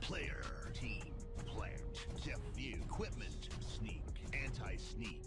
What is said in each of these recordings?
Player, team, plant, depth view, equipment, sneak, anti-sneak.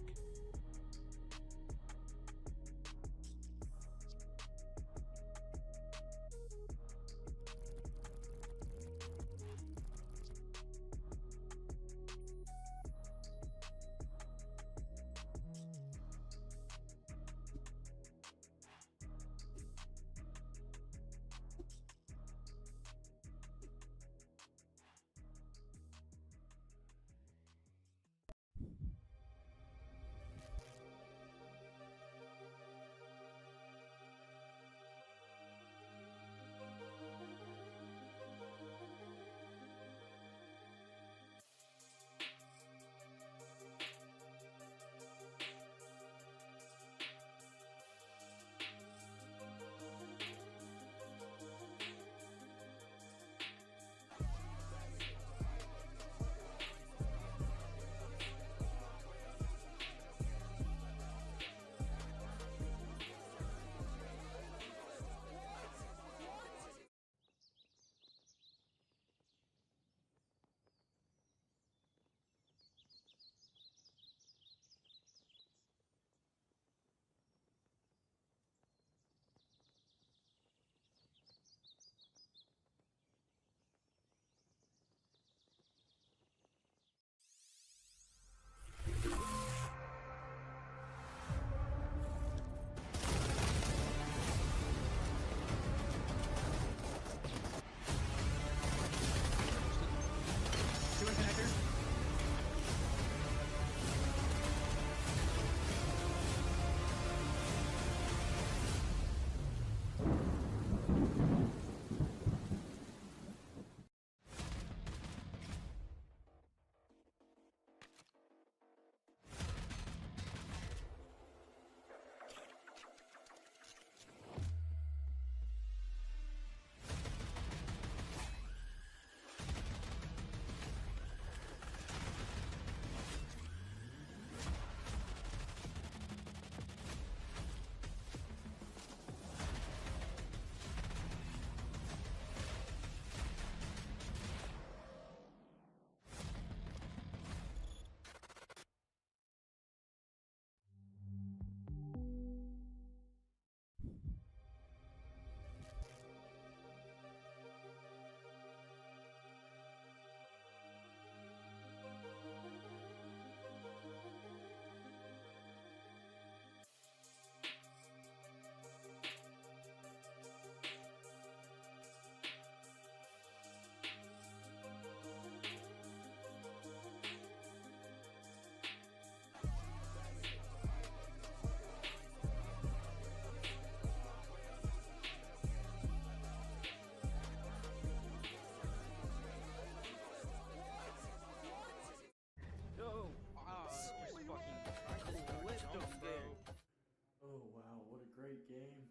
Game.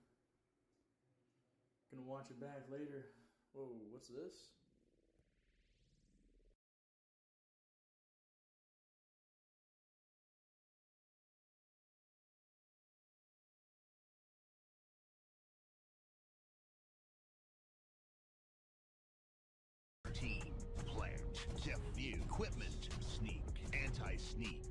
Gonna watch it back later. Whoa, what's this? Team, plant, depth view, equipment, sneak, anti-sneak.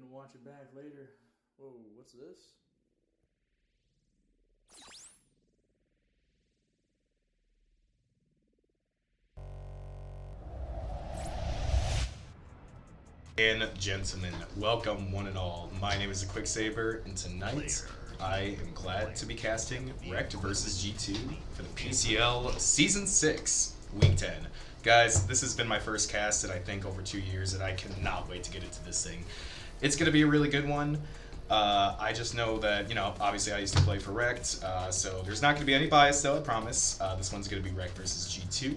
Gonna watch it back later. Whoa, what's this? And gentlemen, welcome one and all. My name is the Quicksaver, and tonight I am glad to be casting REKT versus G2 for the PCL Season 6, Week 10. Guys, this has been my first cast in I think over 2 years, and I cannot wait to get into this thing. It's going to be a really good one. I just know that, you know, obviously I used to play for REKT, so there's not going to be any bias though, I promise. This one's going to be REKT versus G2.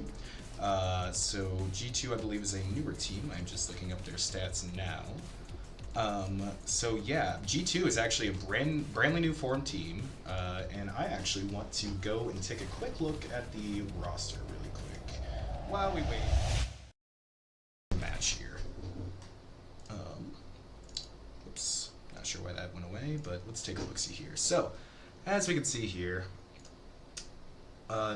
So G2, I believe, is a newer team. I'm just looking up their stats now. So yeah, G2 is actually a brandly new formed team, and I actually want to go and take a quick look at the roster really quick while we wait for the match here. Oops, not sure why that went away, but let's take a look-see here. So, as we can see here,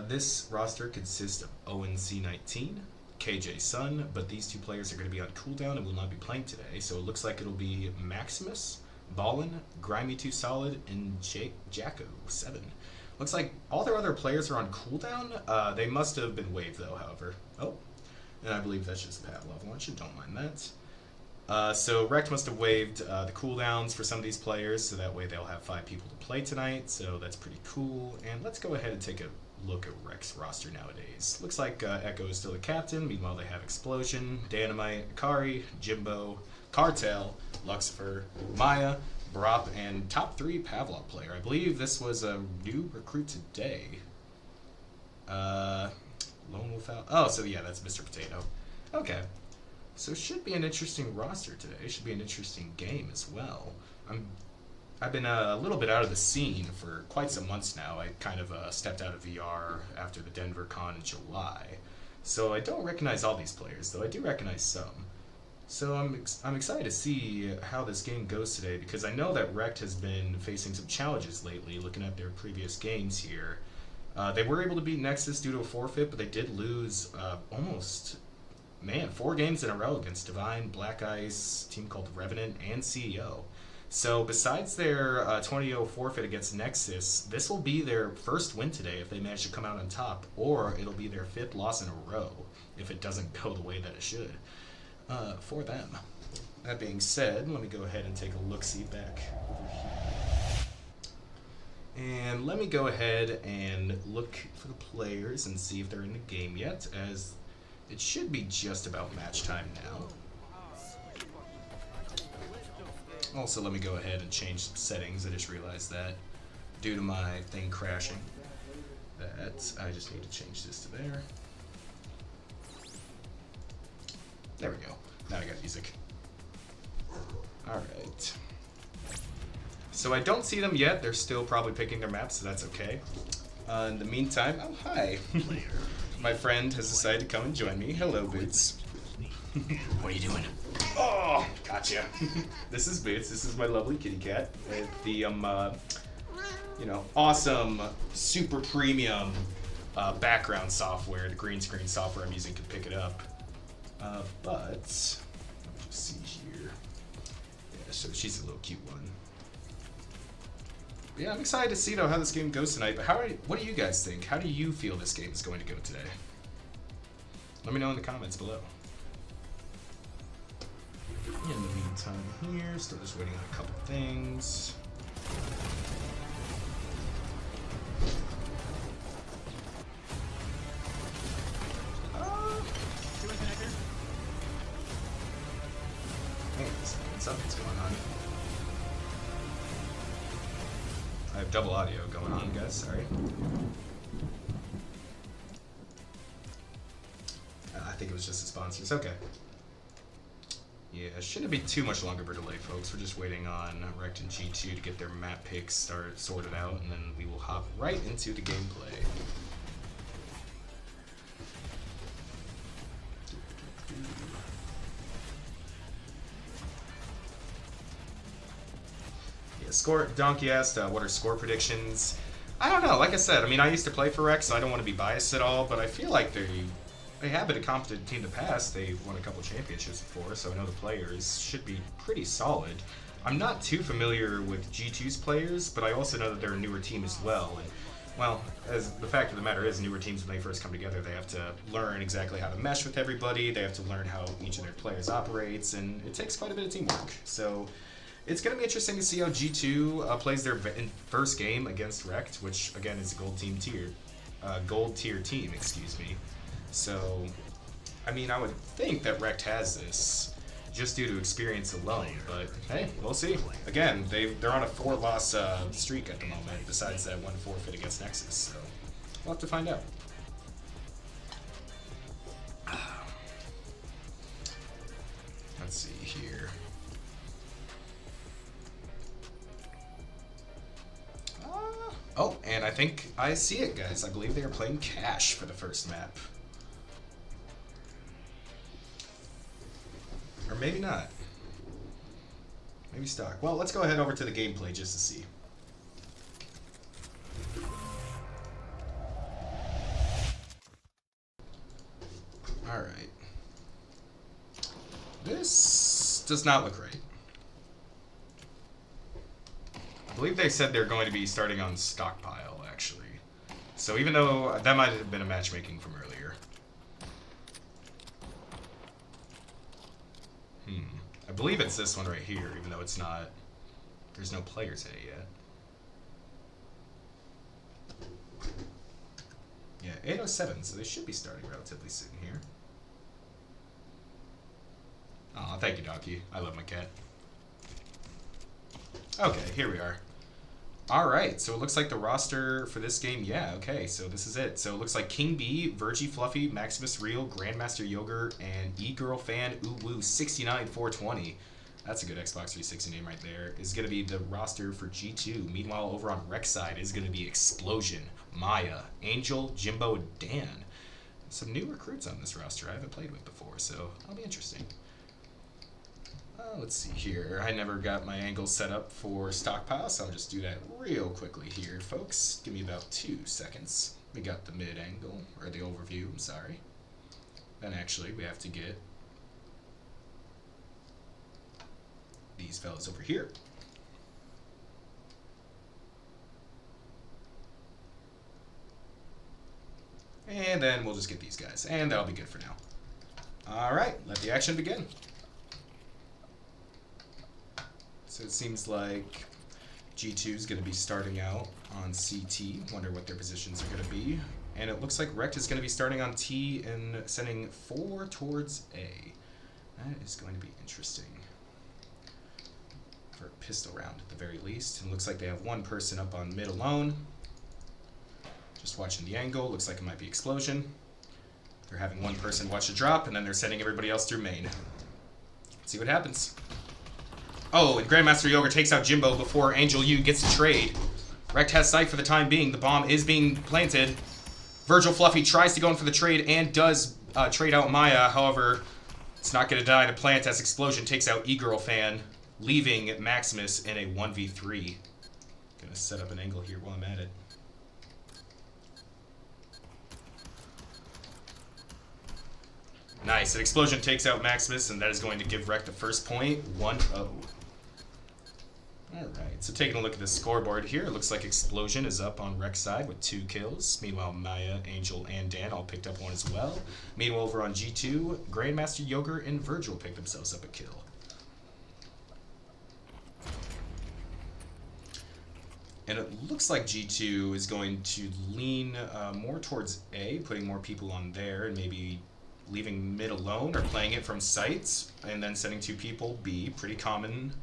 this roster consists of ONC19, KJ Sun, but these two players are going to be on cooldown and will not be playing today, so it looks like it'll be Maximus, Ballin, Grimy 2 Solid, and Jacko 7. Looks like all their other players are on cooldown. They must have been waived though, however. Oh, and I believe that's just a Pavlov launcher, don't mind that. So REKT must have waived the cooldowns for some of these players, so that way they'll have 5 people to play tonight, so that's pretty cool. And let's go ahead and take a look at REKT's roster nowadays. Looks like Echo is still the captain. Meanwhile, they have Explosion, Dynamite, Akari, Jimbo, Cartel, Lucifer, Maya, Brop, and top 3 Pavlov player. I believe this was a new recruit today. Lone Wolf out. Oh, so yeah, that's Mr. Potato. Okay. So it should be an interesting roster today. It should be an interesting game as well. I've been a little bit out of the scene for quite some months now. I kind of stepped out of VR after the Denver Con in July. So I don't recognize all these players, though I do recognize some. So I'm excited to see how this game goes today, because I know that REKT has been facing some challenges lately, looking at their previous games here. They were able to beat Nexus due to a forfeit, but they did lose almost, 4 games in a row against Divine, Black Ice, a team called Revenant, and CEO. So besides their 20-0 forfeit against Nexus, this will be their first win today if they manage to come out on top, or it'll be their 5th loss in a row if it doesn't go the way that it should for them. That being said, let me go ahead and take a look-see back over here. And let me go ahead and look for the players and see if they're in the game yet, as it should be just about match time now. Also, let me go ahead and change some settings. I just realized that due to my thing crashing, that I just need to change this to there. There we go. Now I got music. Alright. So I don't see them yet. They're still probably picking their maps, so that's okay. In the meantime, oh hi. My friend has decided to come and join me. Hello, Boots. What are you doing? Oh, gotcha. This is Boots. This is my lovely kitty cat with the, you know, awesome, super premium background software. The green screen software I'm using can pick it up. But let me just see here. Yeah, so she's a little cute one. But yeah, I'm excited to see though how this game goes tonight. But what do you guys think? How do you feel this game is going to go today? Let me know in the comments below. In the meantime here, still just waiting on a couple things. Hey, something's going on. I have double audio going on, guys, sorry. I think it was just the sponsors, okay. Yeah, it shouldn't be too much longer of a delay, folks. We're just waiting on REKT and G2 to get their map picks sorted out, and then we will hop right into the gameplay. Yeah, score. Donkey asked, what are score predictions? I don't know. Like I said, I mean, I used to play for REKT, so I don't want to be biased at all, but I feel like they have been a competent team in the past. They've won a couple championships before, so I know the players should be pretty solid. I'm not too familiar with G2's players, but I also know that they're a newer team as well. And, well, as the fact of the matter is, newer teams, when they first come together, they have to learn exactly how to mesh with everybody. They have to learn how each of their players operates, and it takes quite a bit of teamwork. So it's going to be interesting to see how G2 plays their first game against REKT, which, again, is a gold tier team, excuse me. So, I mean, I would think that REKT has this just due to experience alone, but hey, we'll see. Again, they're on a 4-loss streak at the moment, besides that one forfeit against Nexus, so we'll have to find out. Let's see here. Oh, and I think I see it, guys. I believe they are playing Cash for the first map. Or maybe not. Maybe stock. Well, let's go ahead over to the gameplay just to see. Alright. This does not look right. I believe they said they're going to be starting on stockpile, actually. So even though that might have been a matchmaking from earlier. I believe it's this one right here, even though it's not. There's no players in it yet. Yeah, 8:07, so they should be starting relatively soon here. Aw, thank you, Donkey. I love my cat. Okay, here we are. Alright, so it looks like the roster for this game, yeah, okay, so this is it. So it looks like King B, Virgie Fluffy, Maximus Real, Grandmaster Yogurt, and E-Girl Fan Uwu 69420. That's a good Xbox 360 name right there. Is going to be the roster for G2. Meanwhile, over on REKT side is going to be Explosion, Maya, Angel, Jimbo, and Dan. Some new recruits on this roster I haven't played with before, so that'll be interesting. Let's see here. I never got my angle set up for stockpile, so I'll just do that real quickly here, folks. Give me about 2 seconds. We got the mid angle, or the overview, I'm sorry. Then actually, we have to get these fellas over here. And then we'll just get these guys, and that'll be good for now. Alright, let the action begin. So it seems like G2 is going to be starting out on CT. Wonder what their positions are going to be. And it looks like REKT is going to be starting on T and sending 4 towards A. That is going to be interesting. For a pistol round at the very least. And it looks like they have one person up on mid alone. Just watching the angle. Looks like it might be Explosion. They're having one person watch a drop, and then they're sending everybody else through main. Let's see what happens. Oh, and Grandmaster Yogurt takes out Jimbo before Angel U gets the trade. REKT has sight for the time being. The bomb is being planted. Virgil Fluffy tries to go in for the trade and does trade out Maya. However, it's not going to die to plant as Explosion takes out E-Girl Fan, leaving Maximus in a 1v3. Gonna set up an angle here while I'm at it. Nice. An Explosion takes out Maximus, and that is going to give REKT the first point. 1-0. Alright, so taking a look at the scoreboard here, it looks like Explosion is up on REKT side with 2 kills. Meanwhile, Maya, Angel, and Dan all picked up 1 as well. Meanwhile, over on G2, Grandmaster Yogurt and Virgil picked themselves up a kill. And it looks like G2 is going to lean more towards A, putting more people on there, and maybe leaving mid alone or playing it from sights, and then sending 2 people B, pretty common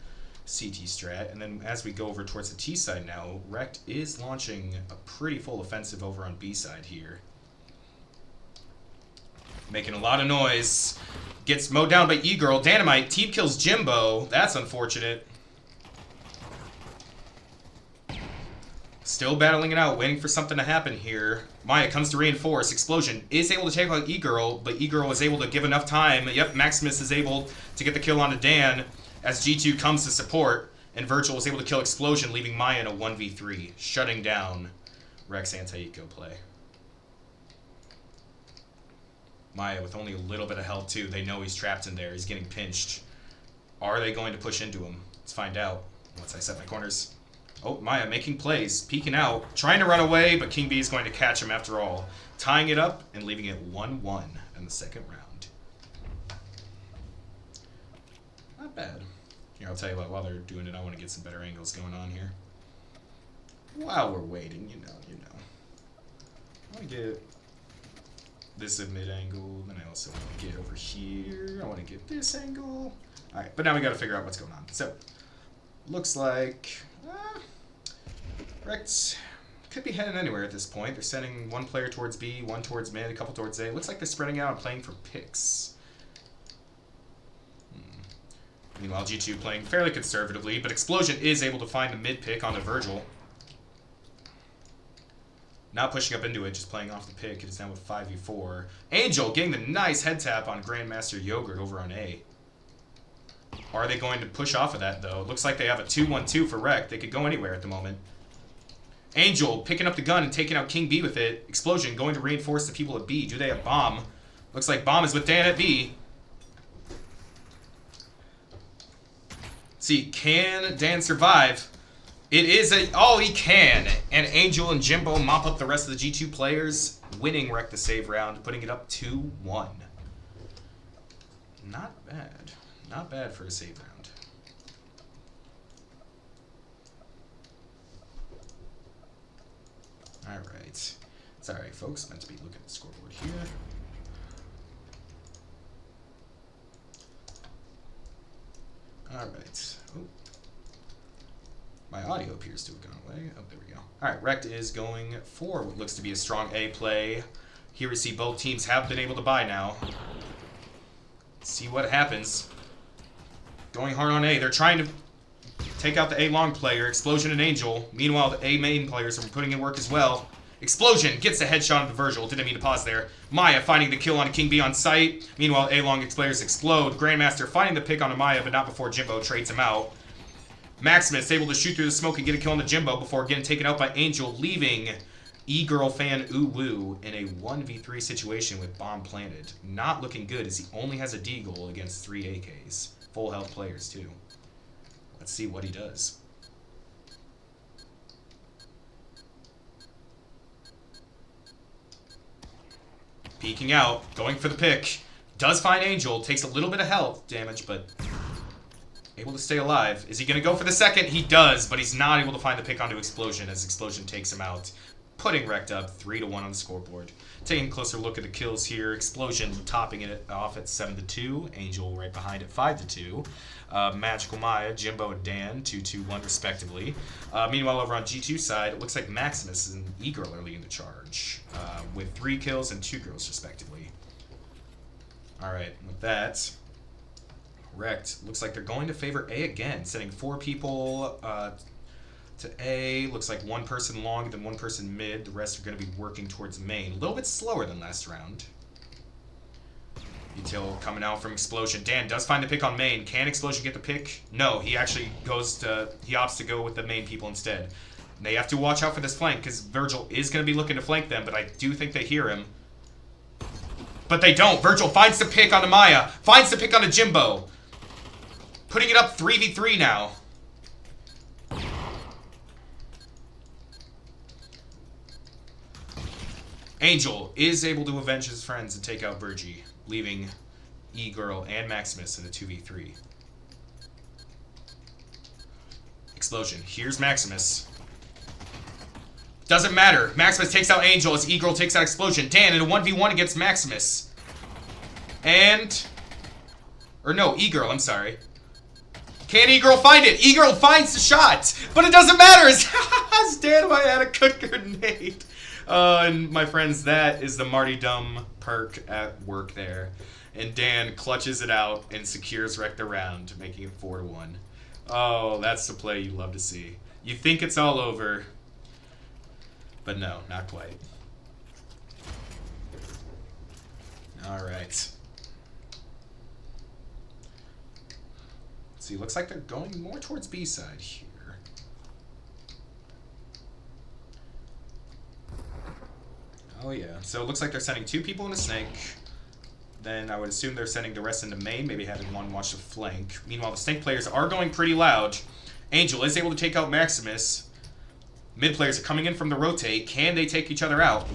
CT strat. And then as we go over towards the T side now, REKT is launching a pretty full offensive over on B side here. Making a lot of noise. Gets mowed down by E-Girl. Dynamite. Team kills Jimbo. That's unfortunate. Still battling it out, waiting for something to happen here. Maya comes to reinforce. Explosion is able to take out E-Girl, but E-Girl was able to give enough time. Yep, Maximus is able to get the kill onto Dan as G2 comes to support, and Virgil was able to kill Explosion, leaving Maya in a 1v3, shutting down REKT's anti-eco play. Maya with only a little bit of health too. They know he's trapped in there. He's getting pinched. Are they going to push into him? Let's find out once I set my corners. Oh, Maya making plays, peeking out, trying to run away, but King B is going to catch him after all, tying it up and leaving it 1-1 in the second round. Not bad. Here, I'll tell you what, while they're doing it, I want to get some better angles going on here. While we're waiting, you know. I want to get this at mid-angle, then I also want to get over here. I want to get this angle. Alright, but now we got to figure out what's going on. So, looks like REKT could be heading anywhere at this point. They're sending one player towards B, one towards mid, a couple towards A. Looks like they're spreading out and playing for picks. Meanwhile, G2 playing fairly conservatively, but Explosion is able to find the mid pick onto Virgil. Not pushing up into it, just playing off the pick. It is now with 5v4. Angel getting the nice head tap on Grandmaster Yogurt over on A. Are they going to push off of that, though? Looks like they have a 2-1-2 for REKT. They could go anywhere at the moment. Angel picking up the gun and taking out King B with it. Explosion going to reinforce the people at B. Do they have Bomb? Looks like Bomb is with Dan at B. See, can Dan survive? It is a... Oh, he can. And Angel and Jimbo mop up the rest of the G2 players, winning REKT the save round, putting it up 2-1. Not bad. Not bad for a save round. Alright. Sorry, folks. Meant to be looking at the scoreboard here. Alright. Oh. My audio appears to have gone away. Oh, there we go. Alright, REKT is going for what looks to be a strong A play. Here we see both teams have been able to buy now. Let's see what happens. Going hard on A. They're trying to take out the A long player, Explosion and Angel. Meanwhile, the A main players are putting in work as well. Explosion gets a headshot onto Virgil. Didn't mean to pause there. Maya finding the kill on King B on sight. Meanwhile, A long players explode. Grandmaster finding the pick onto Maya, but not before Jimbo trades him out. Maximus able to shoot through the smoke and get a kill on the Jimbo before getting taken out by Angel, leaving E-Girl fan Uwu in a 1v3 situation with bomb planted. Not looking good as he only has a deagle against 3 AKs. Full health players too. Let's see what he does. Peeking out, going for the pick. Does find Angel, takes a little bit of health damage, but able to stay alive. Is he going to go for the second? He does, but he's not able to find the pick onto Explosion as Explosion takes him out, putting REKT up 3-1 on the scoreboard. Taking a closer look at the kills here, Explosion topping it off at 7-2, Angel right behind at 5-2, Magical Maya, Jimbo, and Dan 2-2-1 respectively. Meanwhile, over on G2 side, it looks like Maximus and E-Girl are leading the charge with 3 kills and 2 kills respectively. Alright, with that, REKT looks like they're going to favor A again, sending 4 people to A. Looks like 1 person long, then 1 person mid. The rest are going to be working towards main. A little bit slower than last round. Detail coming out from Explosion. Dan does find the pick on main. Can Explosion get the pick? No, he actually opts to go with the main people instead. And they have to watch out for this flank because Virgil is going to be looking to flank them, but I do think they hear him. But they don't. Virgil finds the pick onto Maya. Finds the pick onto Jimbo. Putting it up 3v3 now. Angel is able to avenge his friends and take out Virgie, leaving E-Girl and Maximus in a 2v3. Explosion. Here's Maximus. Doesn't matter. Maximus takes out Angel as E-Girl takes out Explosion. Dan in a 1v1 against Maximus. And... Or no, E-Girl, I'm sorry. Can E-Girl find it? E-Girl finds the shot! But it doesn't matter! As Dan might had a cook grenade. And my friends, that is the Marty Dumb perk at work there. And Dan clutches it out and secures REKT the round, making it 4-1. Oh, that's the play you love to see. You think it's all over, but no, not quite. Alright. See, looks like they're going more towards B side here. Oh yeah, so it looks like they're sending 2 people in a snake. then I would assume they're sending the rest into main, maybe having one watch the flank. Meanwhile, the Snake players are going pretty loud. Angel is able to take out Maximus. Mid players are coming in from the rotate. Can they take each other out?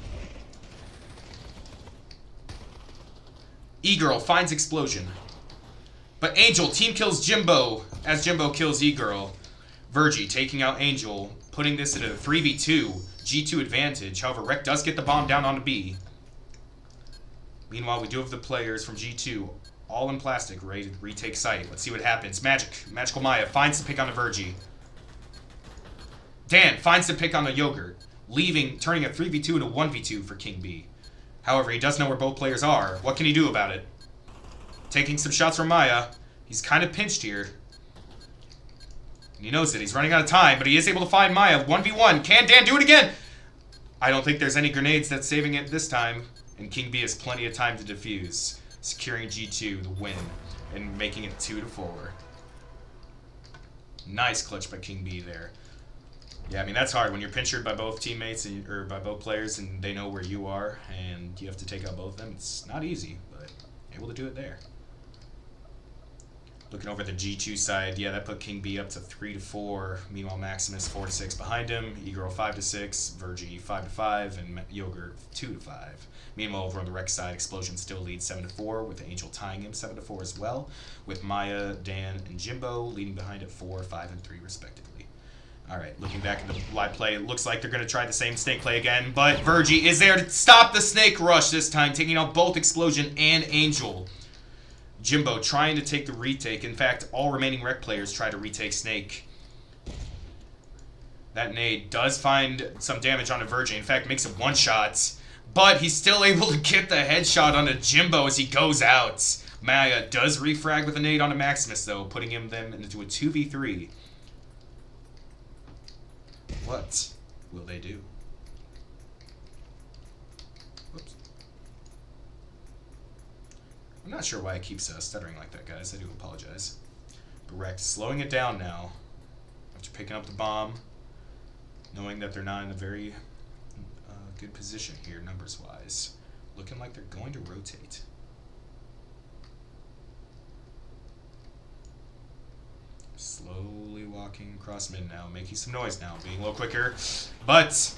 E-Girl finds Explosion. But Angel team kills Jimbo as Jimbo kills E-Girl. Virgie taking out Angel, putting this into a 3v2. G2 advantage. However, REKT does get the bomb down onto B. Meanwhile, we do have the players from G2 all in plastic, ready to retake site. Let's see what happens. Magical Maya finds the pick on a Virgie. Dan finds the pick on a Yogurt, turning a 3v2 into 1v2 for King B. However, he does know where both players are. What can he do about it? Taking some shots from Maya. He's kind of pinched here. And he knows it. He's running out of time, but he is able to find Maya. 1v1. Can Dan do it again? I don't think there's any grenades that's saving it this time. And King B has plenty of time to defuse, securing G2 the win and making it 2-4. Nice clutch by King B there. Yeah, I mean, that's hard when you're pinchered by both teammates or by both players and they know where you are and you have to take out both of them. It's not easy, but able to do it there. Looking over the G2 side, yeah, that put King B up to 3-4. Meanwhile, Maximus 4-6 behind him. E-Girl 5-6. Virgie 5-5, and Yogurt 2-5. Meanwhile, over on the REKT side, Explosion still leads 7-4, with Angel tying him 7-4 as well, with Maya, Dan, and Jimbo leading behind at 4, 5, and 3 respectively. All right, looking back at the live play, it looks like they're going to try the same snake play again, but Virgie is there to stop the snake rush this time, taking out both Explosion and Angel. Jimbo trying to take the retake. In fact, all remaining REKT players try to retake Snake. That nade does find some damage on a Virgie. In fact, makes it one shot. But he's still able to get the headshot onto Jimbo as he goes out. Maya does refrag with a nade onto Maximus, though, putting them into a 2v3. What will they do? Whoops. I'm not sure why it keeps stuttering like that, guys. I do apologize. But REKT slowing it down now after picking up the bomb, knowing that they're not in a very good position here numbers-wise. Looking like they're going to rotate. Slowly walking across mid now, making some noise now, being a little quicker. But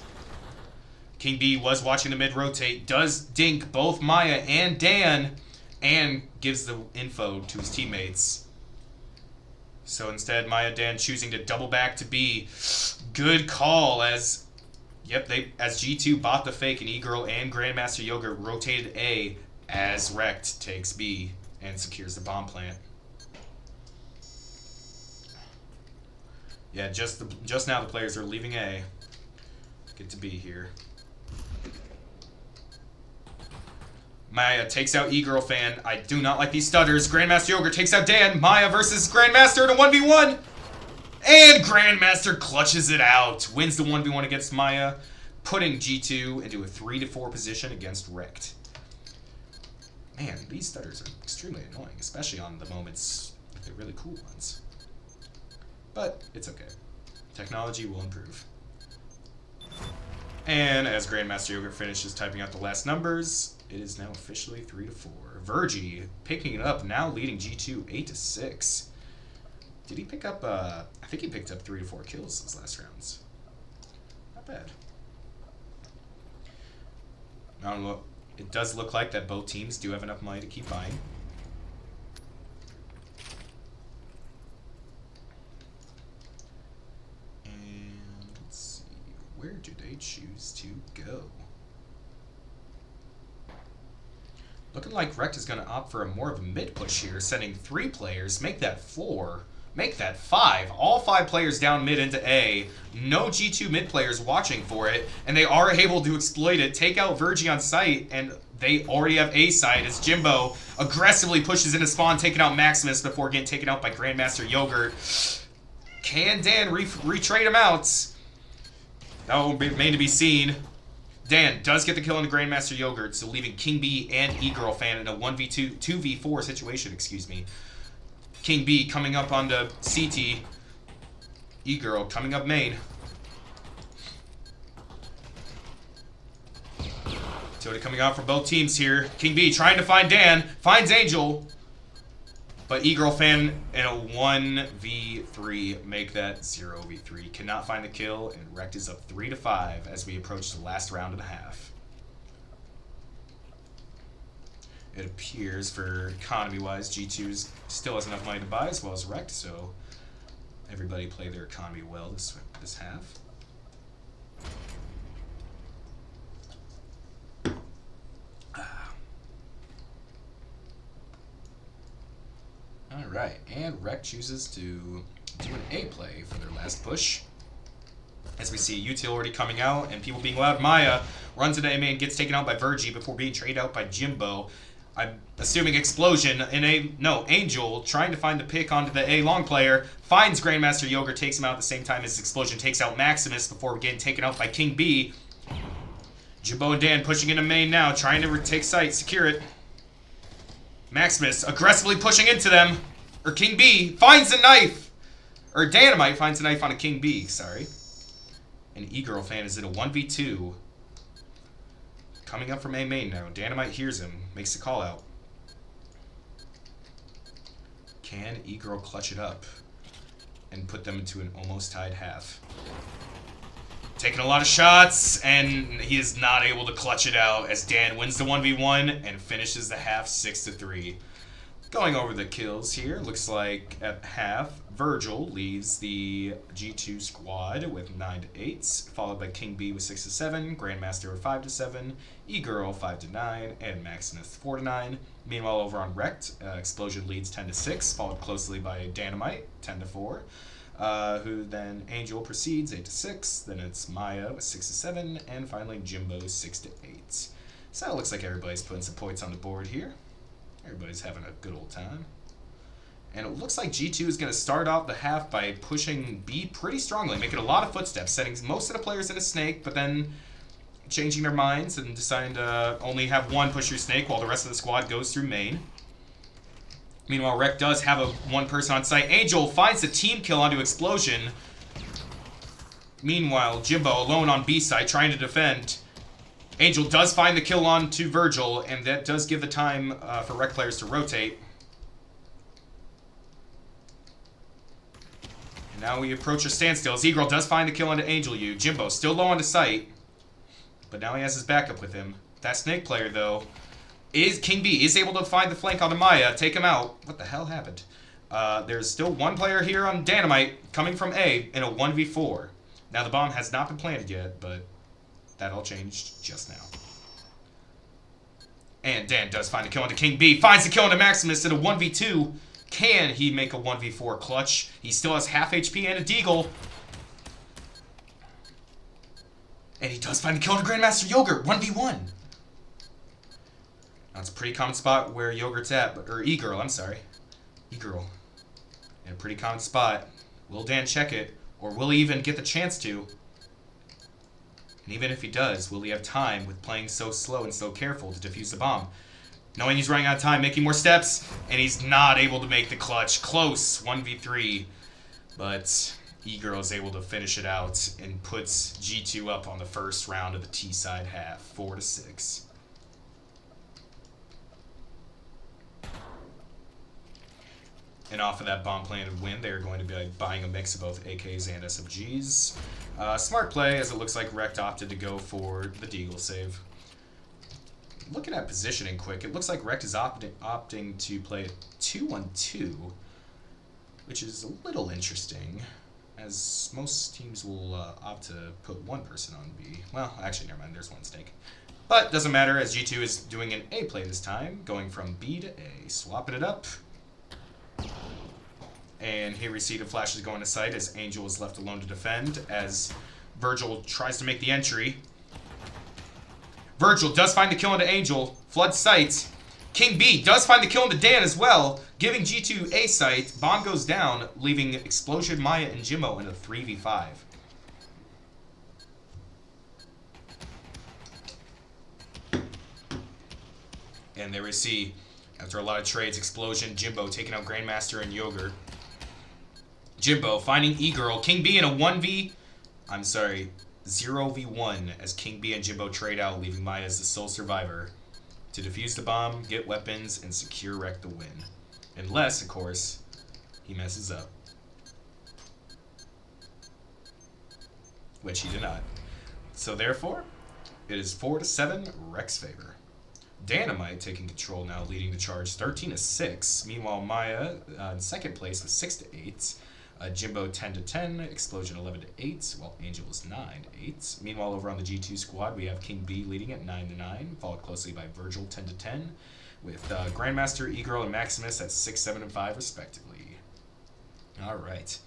King B was watching the mid rotate, does dink both Maya and Dan, and gives the info to his teammates. So instead, Maya Dan choosing to double back to B. Good call as G2 bought the fake and E-Girl and Grandmaster Yogurt rotated A as REKT takes B and secures the bomb plant. Yeah, just now the players are leaving A. Get to B here. Maya takes out E-Girl fan. I do not like these stutters. Grandmaster Yogurt takes out Dan. Maya versus Grandmaster in a 1v1. And Grandmaster clutches it out. Wins the 1v1 against Maya, putting G2 into a 3-4 position against REKT. Man, these stutters are extremely annoying, especially on the moments, the really cool ones. But it's okay. Technology will improve. And as Grandmaster Yogurt finishes typing out the last numbers, it is now officially 3-4. Virgie picking it up, now leading G2 8-6. Did he pick up, I think he picked up 3 to 4 kills those last rounds. Not bad. I don't know. It does look like that both teams do have enough money to keep buying. And let's see, where do they choose to go? Looking like REKT is going to opt for more of a mid push here, sending 3 players, make that 4, make that 5. All 5 players down mid into A. No G2 mid players watching for it, and they are able to exploit it, take out Virgie on site, and they already have A side as Jimbo aggressively pushes into spawn, taking out Maximus before getting taken out by Grandmaster Yogurt. Can Dan retrade him out? That will remain to be seen. Dan does get the kill on the Grandmaster Yogurt, so leaving King B and E-Girl fan in a 2v4 situation, excuse me. King B coming up onto CT. E-Girl coming up main. Utility coming out from both teams here. King B trying to find Dan. Finds Angel. But E-Girl Fan in a 1v3 make that 0v3. Cannot find the kill, and REKT is up 3-5 as we approach the last round of the half. It appears for economy-wise, G2 still has enough money to buy as well as REKT, so everybody play their economy well this half. Alright, and REKT chooses to do an A play for their last push. As we see Util already coming out and people being loud. Maya runs into A main, gets taken out by Virgie before being traded out by Jimbo. I'm assuming Explosion in Angel trying to find the pick onto the A long player. Finds Grandmaster Yogurt, takes him out at the same time as Explosion takes out Maximus before getting taken out by King B. Jimbo and Dan pushing into main now, trying to take site, secure it. Maximus aggressively pushing into them. Or King B finds a knife. Or Dynamite finds a knife on a King B, sorry. And E-Girl Fan is in a 1v2. Coming up from A main now. Dynamite hears him, makes the call out. Can E-Girl clutch it up and put them into an almost tied half? Taking a lot of shots, and he is not able to clutch it out as Dan wins the 1v1 and finishes the half 6-3. Going over the kills here, looks like at half, Virgil leaves the G2 squad with 9-8, followed by King B with 6-7, Grandmaster with 5-7, E-Girl 5-9, and Maximus 4-9. Meanwhile, over on REKT, Explosion leads 10-6, followed closely by Dynamite 10-4. Who then Angel proceeds 8-6, then it's Maya with 6-7, and finally Jimbo 6-8. So it looks like everybody's putting some points on the board here. Everybody's having a good old time. And it looks like G2 is going to start off the half by pushing B pretty strongly, making a lot of footsteps, setting most of the players in a snake, but then changing their minds and deciding to only have one push through snake while the rest of the squad goes through main. Meanwhile, REKT does have one person on site. Angel finds the team kill onto Explosion. Meanwhile, Jimbo alone on B side trying to defend. Angel does find the kill onto Virgil, and that does give the time for REKT players to rotate. And now we approach a standstill. Z-Girl does find the kill onto Angel U. Jimbo still low onto sight, but now he has his backup with him. That snake player, though, is King B is able to find the flank onto Maya, take him out. What the hell happened? There's still one player here on Dynamite coming from A in a 1v4. Now the bomb has not been planted yet, but that all changed just now. And Dan does find a kill onto King B, finds the kill onto Maximus in a 1v2. Can he make a 1v4 clutch? He still has half HP and a deagle. And he does find the kill onto Grandmaster Yogurt, 1v1. That's a pretty common spot where Yogurt's at, or E-Girl, I'm sorry. E-Girl. In a pretty common spot. Will Dan check it, or will he even get the chance to? And even if he does, will he have time with playing so slow and so careful to defuse the bomb? Knowing he's running out of time, making more steps, and he's not able to make the clutch. Close, 1v3. But E-Girl is able to finish it out and puts G2 up on the first round of the T-side half, 4-6. And off of that bomb-planted win, they're going to be buying a mix of both AKs and SMGs. Smart play, as it looks like REKT opted to go for the deagle save. Looking at positioning quick, it looks like REKT is opting to play a 2-1-2, which is a little interesting, as most teams will opt to put one person on B. Well, actually, never mind, there's one snake. But doesn't matter, as G2 is doing an A play this time, going from B to A, swapping it up. And here we see the flashes going to sight as Angel is left alone to defend as Virgil tries to make the entry. Virgil does find the kill into Angel, floods sight. King B does find the kill into Dan as well, giving G2 A sight. Bomb goes down, leaving Explosion, Maya, and Jimbo in a 3v5. And there we see, after a lot of trades, Explosion, Jimbo taking out Grandmaster and Yogurt. Jimbo finding E-Girl. King B in a 1v... I'm sorry, 0v1 as King B and Jimbo trade out, leaving Maya as the sole survivor to defuse the bomb, get weapons, and secure REKT the win. Unless, of course, he messes up. Which he did not. So therefore, it is 4-7, REKT's favor. Dynamite taking control now, leading the charge 13-6. Meanwhile, Maya in second place with 6-8. Jimbo 10-10, Explosion 11-8, while Angel was 9-8. Meanwhile, over on the G2 squad, we have King B leading at 9-9, followed closely by Virgil 10-10, with Grandmaster, E-Girl, and Maximus at 6, 7, and 5 respectively. All right.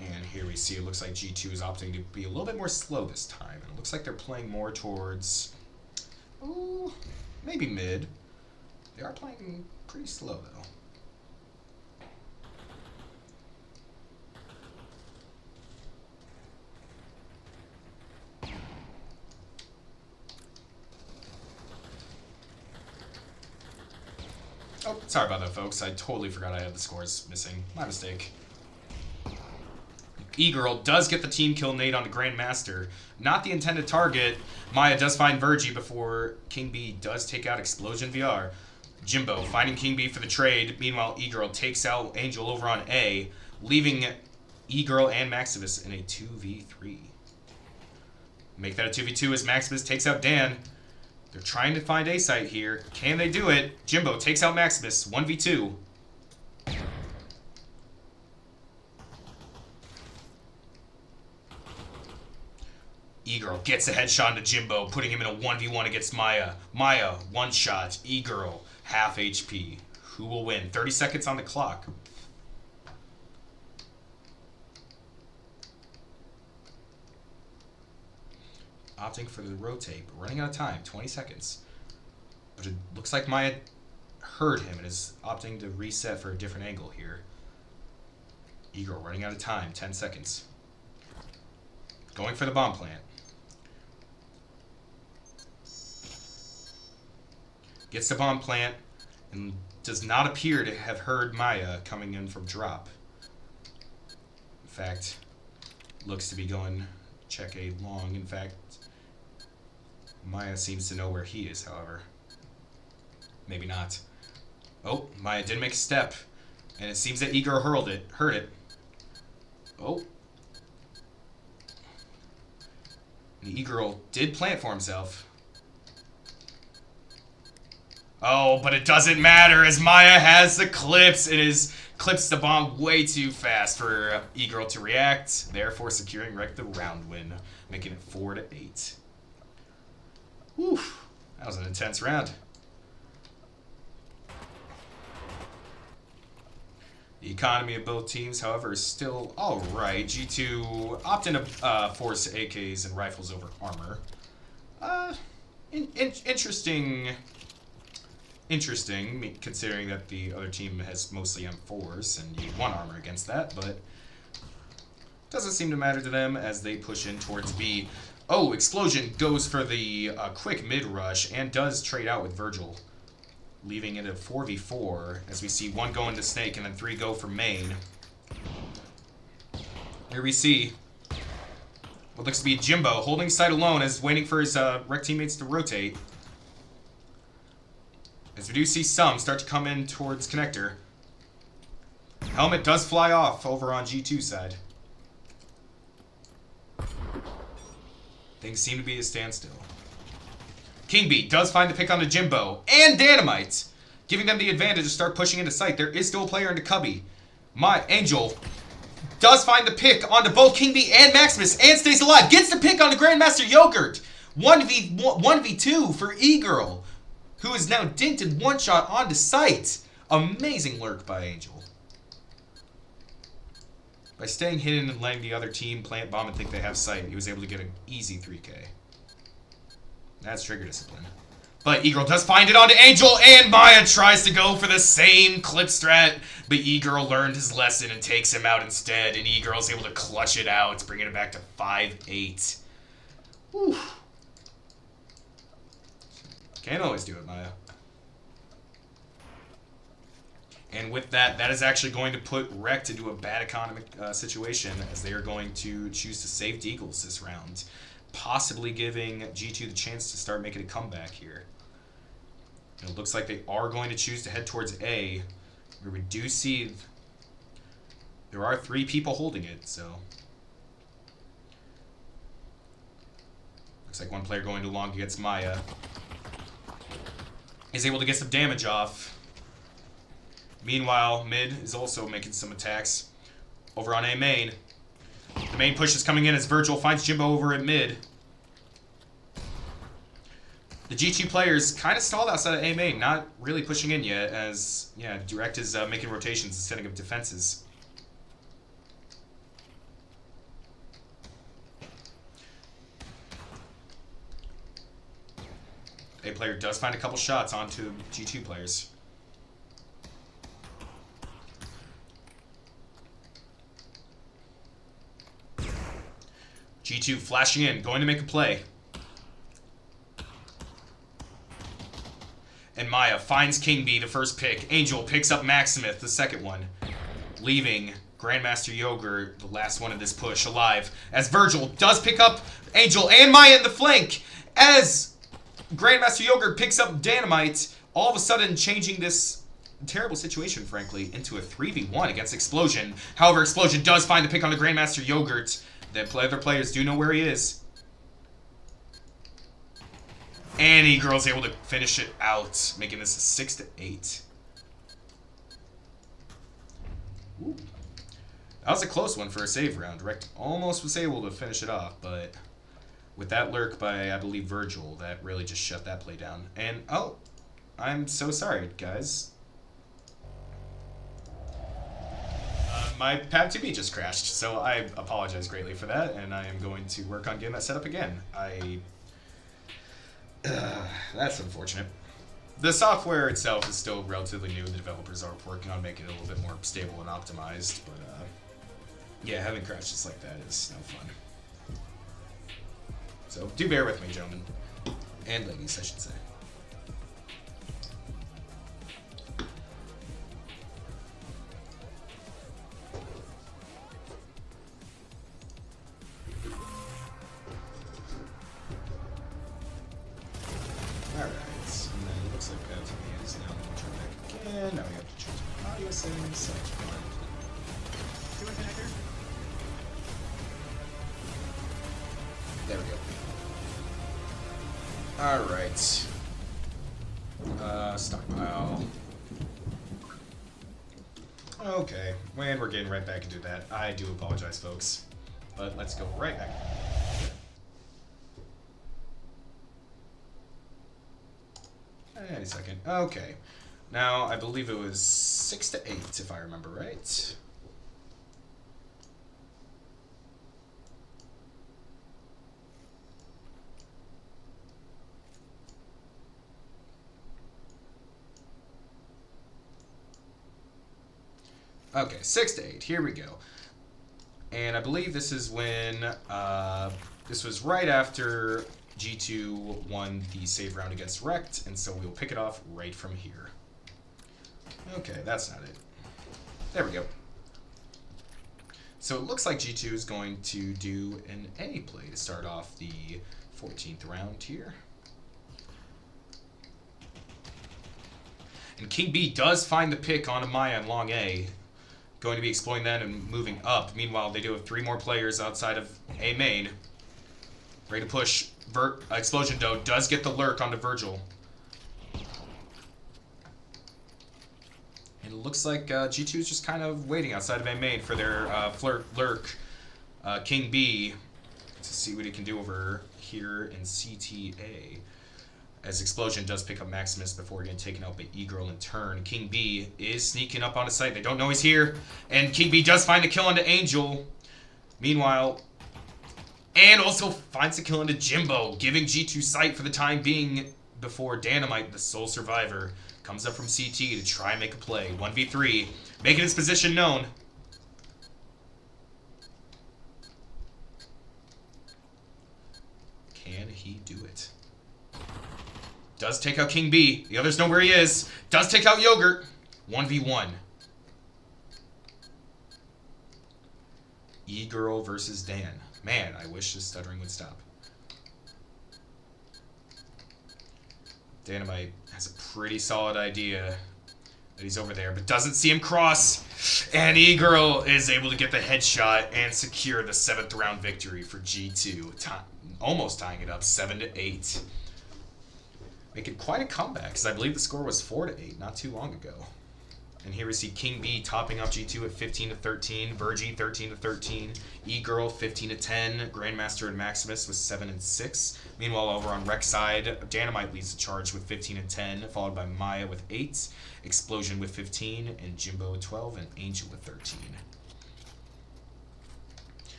And here we see it looks like G2 is opting to be a little bit more slow this time. And it looks like they're playing more towards, ooh, maybe mid. They are playing pretty slow though. Oh, sorry about that, folks. I totally forgot I had the scores missing. My mistake. E-Girl does get the team kill nade on the Grandmaster. Not the intended target. Maya does find Virgie before King B does take out Explosion VR. Jimbo finding King B for the trade. Meanwhile, E-Girl takes out Angel over on A, leaving E-Girl and Maximus in a 2v3. Make that a 2v2 as Maximus takes out Dan. They're trying to find A site here. Can they do it? Jimbo takes out Maximus, 1v2. E-Girl gets a headshot into Jimbo, putting him in a 1v1 against Maya. Maya, one shot. E-Girl, half HP. Who will win? 30 seconds on the clock. Opting for the rotate, but running out of time, 20 seconds. But it looks like Maya heard him and is opting to reset for a different angle here. E-Girl running out of time, 10 seconds. Going for the bomb plant. Gets the bomb plant and does not appear to have heard Maya coming in from drop. In fact, looks to be going check A long. In fact, Maya seems to know where he is, however. Maybe not. Oh, Maya did make a step. And it seems that E-Girl heard it. Oh. And E-Girl did plant for himself. Oh, but it doesn't matter as Maya has the clips. It is clips the bomb way too fast for E-Girl to react, therefore securing REKT the round win, making it 4-8. Whew, that was an intense round. The economy of both teams, however, is still alright. G2 opting to force AKs and rifles over armor. Interesting, considering that the other team has mostly M4s and you need one armor against that, but doesn't seem to matter to them as they push in towards B. Oh, Explosion goes for the quick mid-rush and does trade out with Virgil, leaving it a 4v4 as we see one go into Snake and then 3 go for main. Here we see what looks to be Jimbo holding site alone as waiting for his REKT teammates to rotate. As we do see some start to come in towards connector. Helmet does fly off over on G2 side. Things seem to be a standstill. King B does find the pick onto Jimbo and Dynamite, giving them the advantage to start pushing into sight. There is still a player into Cubby. My Angel does find the pick onto both King B and Maximus and stays alive. Gets the pick onto Grandmaster Yogurt. 1v2 for E-Girl, who is now dinked in one shot onto sight. Amazing lurk by Angel. By staying hidden and letting the other team plant bomb and think they have sight, he was able to get an easy 3K. That's trigger discipline. But E-Girl does find it onto Angel, and Maya tries to go for the same clip strat, but E-Girl learned his lesson and takes him out instead, and E-Girl's able to clutch it out, bringing it back to 5-8. Whew. Can't always do it, Maya. And with that, that is actually going to put REKT into a bad economic situation, as they are going to choose to save Deagles this round, possibly giving G2 the chance to start making a comeback here. And it looks like they are going to choose to head towards A, where we do see there are 3 people holding it, so looks like one player going too long against Maya is able to get some damage off. Meanwhile, mid is also making some attacks over on A main. The main push is coming in as Virgil finds Jimbo over at mid. The G2 players kind of stalled outside of A main, not really pushing in yet, as yeah, REKT is making rotations and setting up defenses. A player does find a couple shots onto G2 players. G2 flashing in, going to make a play. And Maya finds King B, the first pick. Angel picks up Maximith, the second one. Leaving Grandmaster Yogurt, the last one of this push, alive. As Virgil does pick up Angel and Maya in the flank. As Grandmaster Yogurt picks up Dynamite, all of a sudden changing this terrible situation, frankly, into a 3v1 against Explosion. However, Explosion does find the pick on the Grandmaster Yogurt. The other players do know where he is. And E-Girl's able to finish it out, making this a 6-8. Ooh. That was a close one for a save round. REKT almost was able to finish it off, but with that lurk by, I believe, Virgil, that really just shut that play down. And, oh, I'm so sorry, guys. My Pab2B just crashed, so I apologize greatly for that, and I am going to work on getting that set up again. That's unfortunate. The software itself is still relatively new. The developers are working on making it a little bit more stable and optimized, but yeah, having crashes like that is no fun. So do bear with me, gentlemen. And ladies, I should say. Alright, and then it looks like Pab2B is now going to turn back again. Now we have to change my audio settings, so it's fine. Do a connector. There we go. Alright. Stockpile. Okay, and we're getting right back into that. I do apologize, folks. But let's go right back. Any second. Okay. Now, I believe it was 6-8, if I remember right. Okay, 6-8. Here we go. And I believe this is when, this was right after G2 won the save round against REKT, and so we'll pick it off right from here. Okay, that's not it. There we go. So it looks like G2 is going to do an A play to start off the 14th round here. And King B does find the pick on Amaya and Long A. Going to be exploiting that and moving up. Meanwhile, they do have 3 more players outside of A main. Ready to push. Explosion, though, does get the lurk onto Virgil. And it looks like G2 is just kind of waiting outside of A main for their lurk. King B to see what he can do over here in CTA. As Explosion does pick up Maximus before getting taken out by E-Girl in turn. King B is sneaking up on his site. They don't know he's here. And King B does find a kill onto Angel. Meanwhile, and also finds a kill into Jimbo, giving G2 sight for the time being before Dynamite, the sole survivor, comes up from CT to try and make a play. 1v3, making his position known. Can he do it? Does take out King B. The others know where he is. Does take out Yogurt. 1v1. E-Girl versus Dan. Man, I wish the stuttering would stop. Dynamite has a pretty solid idea that he's over there, but doesn't see him cross. And E-Girl is able to get the headshot and secure the 7th round victory for G2. Almost tying it up 7-8. Making quite a comeback, because I believe the score was 4-8 not too long ago. And here we see King B topping up G2 at 15-13, Virgie 13-13, E-Girl 15-10, Grandmaster and Maximus with 7-6. Meanwhile, over on REKT side, Dynamite leads the charge with 15-10, followed by Maya with 8, Explosion with 15, and Jimbo with 12, and Angel with 13.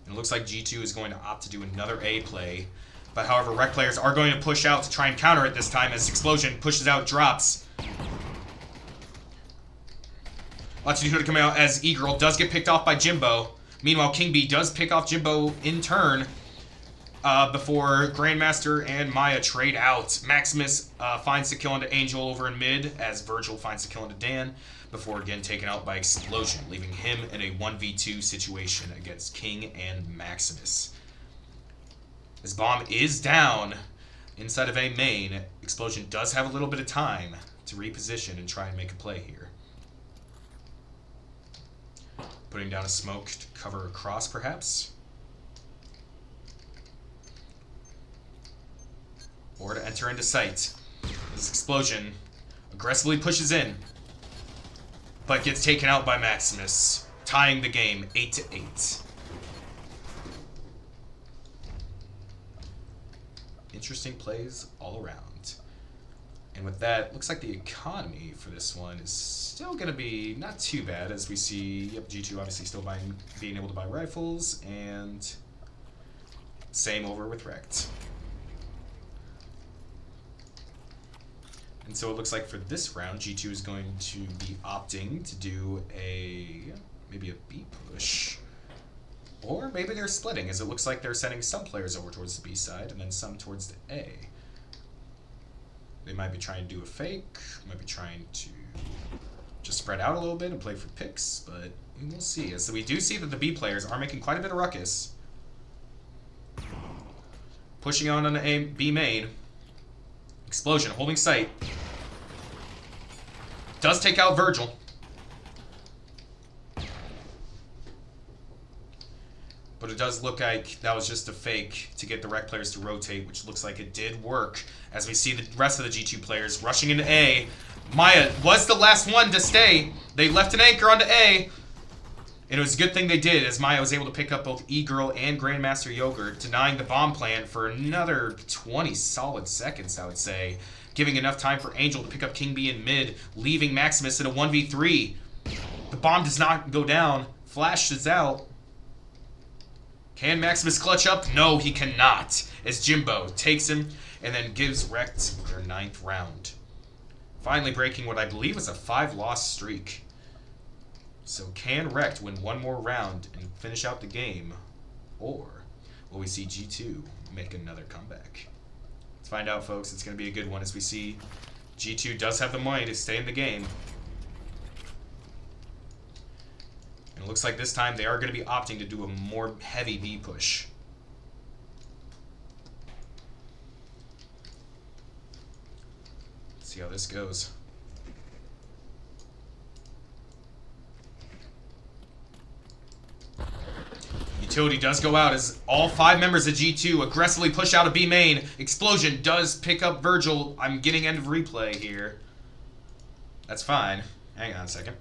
And it looks like G2 is going to opt to do another A play. But however, REKT players are going to push out to try and counter it this time as Explosion pushes out, drops. Lots of Dakota coming out as E-Girl does get picked off by Jimbo. Meanwhile, King B does pick off Jimbo in turn before Grandmaster and Maya trade out. Maximus finds the kill onto Angel over in mid as Virgil finds the kill onto Dan before again taken out by Explosion, leaving him in a 1v2 situation against King and Maximus. As bomb is down inside of A main, Explosion does have a little bit of time to reposition and try and make a play here. Putting down a smoke to cover across, perhaps. Or to enter into sight. This Explosion aggressively pushes in, but gets taken out by Maximus, tying the game 8-8. Interesting plays all around. And with that, looks like the economy for this one is still going to be not too bad, as we see G2 obviously still being able to buy rifles, and same over with REKT. And so it looks like for this round, G2 is going to be opting to do maybe a B push. Or maybe they're splitting, as it looks like they're sending some players over towards the B side and then some towards the A. They might be trying to do a fake, might be trying to just spread out a little bit and play for picks, but we will see. So we do see that the B players are making quite a bit of ruckus. Pushing on an A, B main. Explosion, holding sight. Does take out Virgil. But it does look like that was just a fake to get the REKT players to rotate, which looks like it did work. As we see the rest of the G2 players rushing into A. Maya was the last one to stay. They left an anchor onto A. And it was a good thing they did, as Maya was able to pick up both E-Girl and Grandmaster Yogurt, denying the bomb plan for another 20 solid seconds, I would say. Giving enough time for Angel to pick up King B in mid, leaving Maximus in a 1v3. The bomb does not go down. Flash is out. Can Maximus clutch up? No, he cannot. As Jimbo takes him and then gives REKT their 9th round. Finally breaking what I believe is a 5-loss streak. So can REKT win one more round and finish out the game? Or will we see G2 make another comeback? Let's find out, folks. It's going to be a good one, as we see G2 does have the money to stay in the game. And it looks like this time they are going to be opting to do a more heavy B push. Let's see how this goes. Utility does go out as all 5 members of G2 aggressively push out a B main. Explosion does pick up Virgil. I'm getting end of replay here. That's fine. Hang on a second.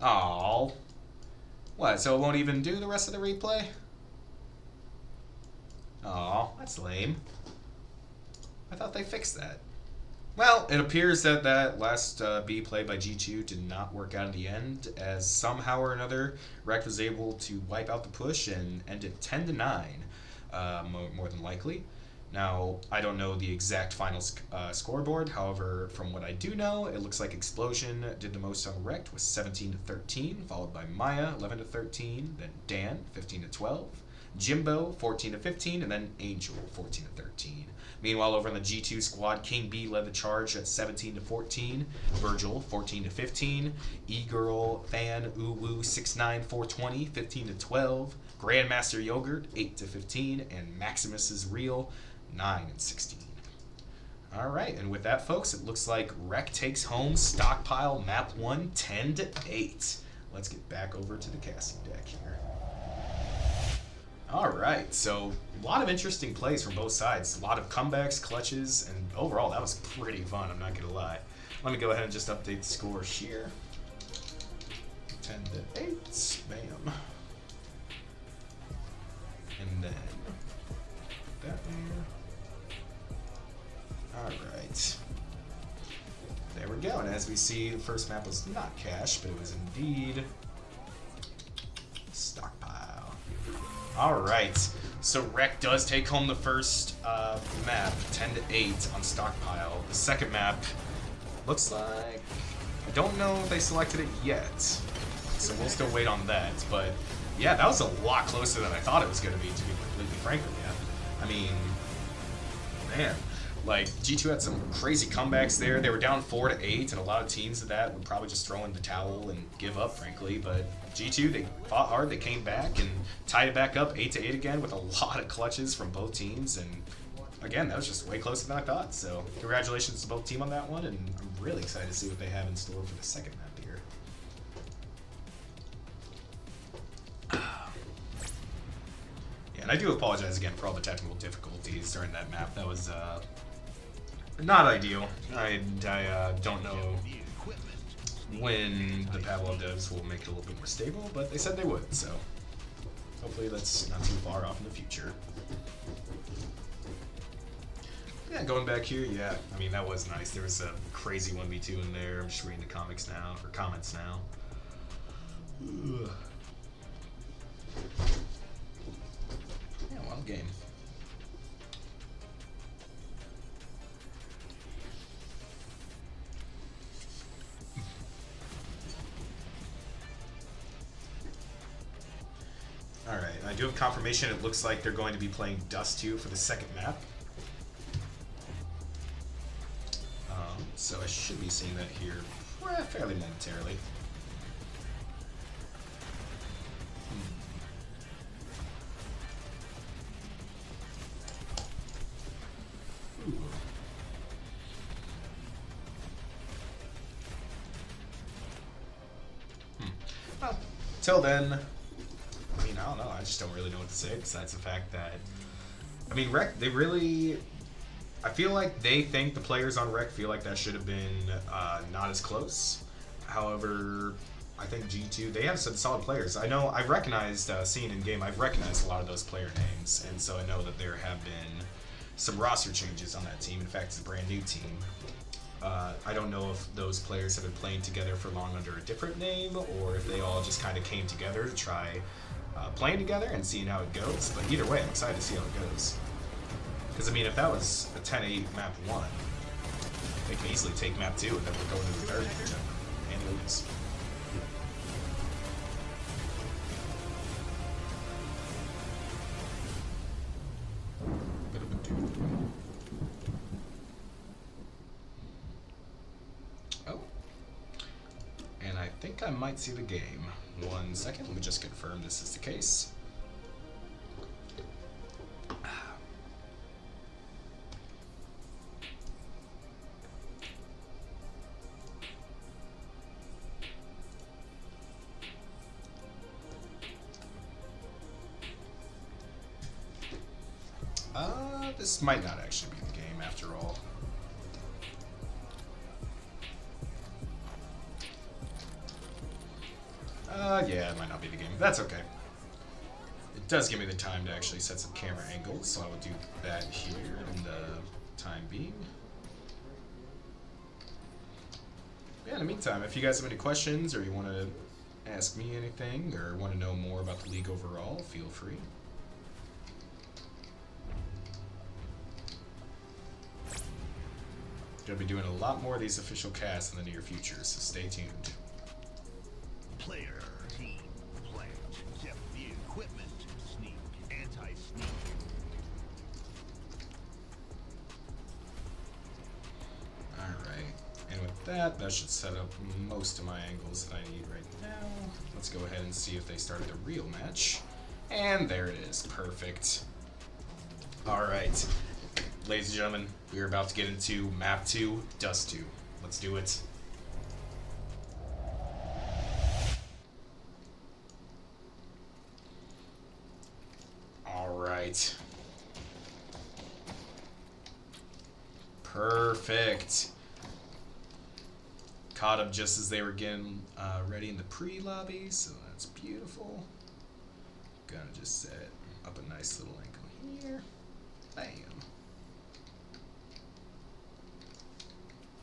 Oh, what? So it won't even do the rest of the replay? Oh, that's lame. I thought they fixed that. Well, it appears that that last B play by G2 did not work out in the end, as somehow or another REKT was able to wipe out the push and end it 10-9, more than likely. Now, I don't know the exact final scoreboard. However, from what I do know, it looks like Explosion did the most on REKT with 17-13, followed by Maya 11-13, then Dan 15-12, Jimbo 14 to 15, and then Angel 14 to 13. Meanwhile, over on the G2 squad, King B led the charge at 17 to 14, Virgil 14 to 15, E-Girl Fan Uwu 69 420 15 to 12, Grandmaster Yogurt 8 to 15, and Maximus is Real 9 and 16. All right, and with that, folks, it looks like REKT takes home Stockpile Map 1 10 to 8. Let's get back over to the casting deck here. All right, so a lot of interesting plays from both sides. A lot of comebacks, clutches, and overall, that was pretty fun, I'm not going to lie. Let me go ahead and just update the scores here. 10 to 8, bam. And then that there. All right. There we go, and as we see, the first map was not cash, but it was indeed Stockpile. All right, so REKT does take home the first map, 10 to 8 on Stockpile. The second map looks like, I don't know if they selected it yet, so we'll still wait on that. But yeah, that was a lot closer than I thought it was going to be completely frank with you. I mean, man. Like, G2 had some crazy comebacks there. They were down 4 to 8, and a lot of teams of that would probably just throw in the towel and give up, frankly. But G2, they fought hard, they came back and tied it back up 8 to 8 again with a lot of clutches from both teams. And again, that was just way closer than I thought. So congratulations to both teams on that one, and I'm really excited to see what they have in store for the second map here. Yeah, and I do apologize again for all the technical difficulties during that map. That was not ideal. I don't know when the Pavlov devs will make it a little bit more stable, but they said they would, so hopefully that's not too far off in the future. Yeah, going back here, yeah, I mean, that was nice. There was a crazy 1v2 in there. I'm just reading the comments now. Ugh. Yeah, wild game. Alright, I do have confirmation. It looks like they're going to be playing Dust 2 for the second map. So I should be seeing that here fairly momentarily. Well, till then, I mean, I don't know. I just don't really know what to say besides the fact that, I mean, REKT, they really, I feel like they think the players on REKT feel like that should have been not as close. However, I think G2, they have some solid players. I know, I've recognized, seeing in game, I've recognized a lot of those player names, and so I know that there have been some roster changes on that team. In fact, it's a brand new team. I don't know if those players have been playing together for long under a different name, or if they all just kind of came together to try playing together and seeing how it goes. But either way, I'm excited to see how it goes. Because, I mean, if that was a 10-8 map 1, they can easily take map 2 and then we're going to the third matchup and lose. Oh. And I think I might see the game. 1 second, let me just confirm this is the case. This might not actually be the game after all. Yeah, it might not be the game. That's okay. It does give me the time to actually set some camera angles, so I will do that here in the time being. Yeah, in the meantime, if you guys have any questions or you want to ask me anything or want to know more about the league overall, feel free. Gonna be doing a lot more of these official casts in the near future, so stay tuned. Player, team, plant, depth view, equipment, sneak, and that. That should set up most of my angles that I need right now. Let's go ahead and see if they started the real match. And there it is. Perfect. Alright. Ladies and gentlemen, we are about to get into Map 2, Dust 2. Let's do it. Alright. Perfect. Caught them just as they were getting ready in the pre-lobby, so that's beautiful. Gonna just set up a nice little angle here. Bam.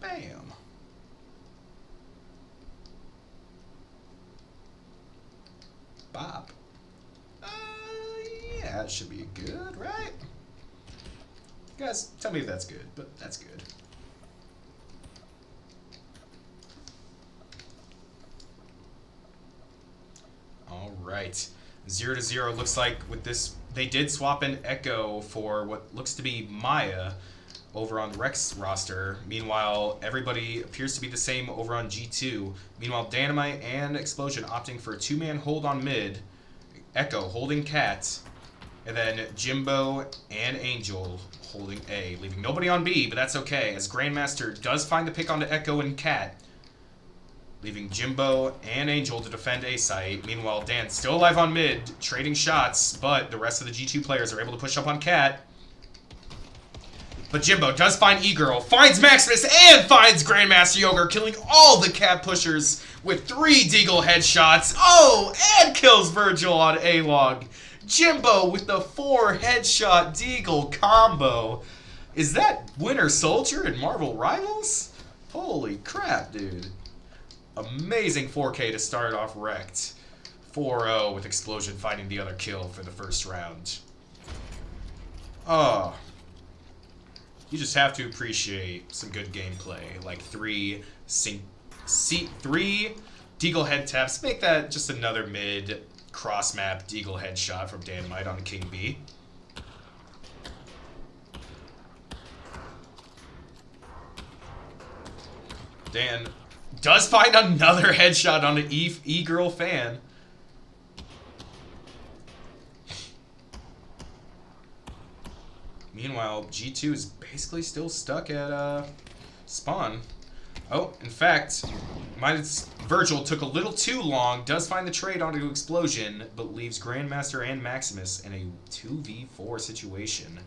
Bam. Bop. Yeah, it should be good, right? Guys, tell me if that's good, but that's good. All right. 0-0 looks like with this, they did swap in Echo for what looks to be Maya over on the REKT roster. Meanwhile, everybody appears to be the same over on G2. Meanwhile, Dynamite and Explosion opting for a two-man hold on mid. Echo holding Cat. And then Jimbo and Angel holding A, leaving nobody on B, but that's okay, as Grandmaster does find the pick onto Echo and Cat, leaving Jimbo and Angel to defend A site. Meanwhile, Dan still alive on mid, trading shots, but the rest of the G2 players are able to push up on Cat. But Jimbo does find E-Girl, finds Maximus, and finds Grandmaster Yoger, killing all the Cat pushers with 3 Deagle headshots. Oh, and kills Virgil on A-Log. Jimbo with the 4 headshot Deagle combo. Is that Winter Soldier in Marvel Rivals? Holy crap, dude. Amazing 4K to start off REKT. 4-0 with Explosion finding the other kill for the first round. Oh. You just have to appreciate some good gameplay. Like 3 Deagle head taps. Make that just another mid cross-map Deagle headshot from Dynamite on King B. Dan does find another headshot on an E-Girl fan. Meanwhile, G2 is basically still stuck at spawn. Oh, in fact, Virgil took a little too long, does find the trade onto Explosion, but leaves Grandmaster and Maximus in a 2v4 situation.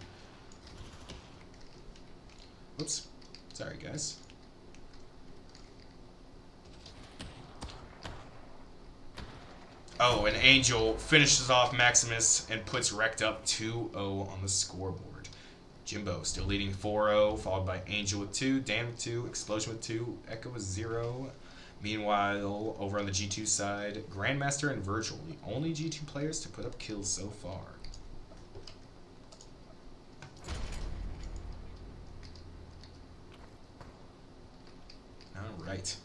Whoops. Sorry, guys. Oh, and Angel finishes off Maximus and puts REKT up 2-0 on the scoreboard. Jimbo still leading 4-0, followed by Angel with 2, Dan with 2, Explosion with 2, Echo with 0. Meanwhile, over on the G2 side, Grandmaster and Virgil, the only G2 players to put up kills so far. Alright.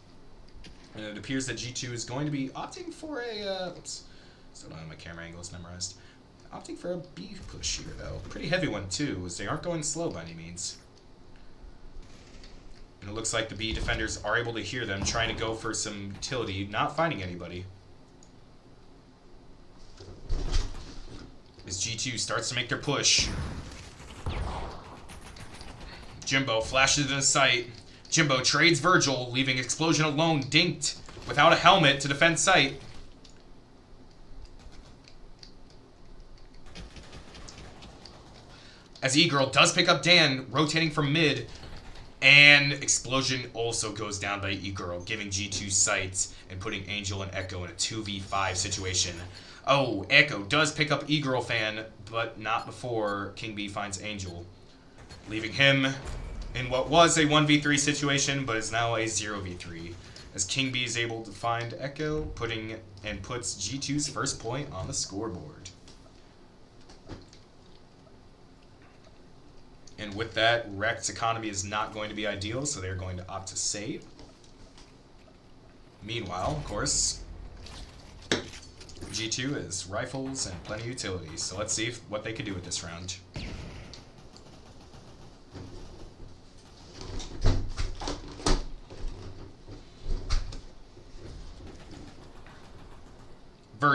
And it appears that G2 is going to be opting for a, oops, still don't have my camera angles memorized. Opting for a B push here, though. Pretty heavy one, too, as they aren't going slow by any means. And it looks like the B defenders are able to hear them, trying to go for some utility, not finding anybody. As G2 starts to make their push. Jimbo flashes into sight. Jimbo trades Virgil, leaving Explosion alone, dinked, without a helmet to defend sight. As E-Girl does pick up Dan, rotating from mid, and Explosion also goes down by E-Girl, giving G2 sights and putting Angel and Echo in a 2v5 situation. Oh, Echo does pick up E-Girl fan, but not before King B finds Angel, leaving him in what was a 1v3 situation, but is now a 0v3, as King B is able to find Echo, puts G2's first point on the scoreboard. And with that, REKT's economy is not going to be ideal, so they're going to opt to save. Meanwhile, of course, G2 is rifles and plenty of utilities, so let's see what they can do with this round.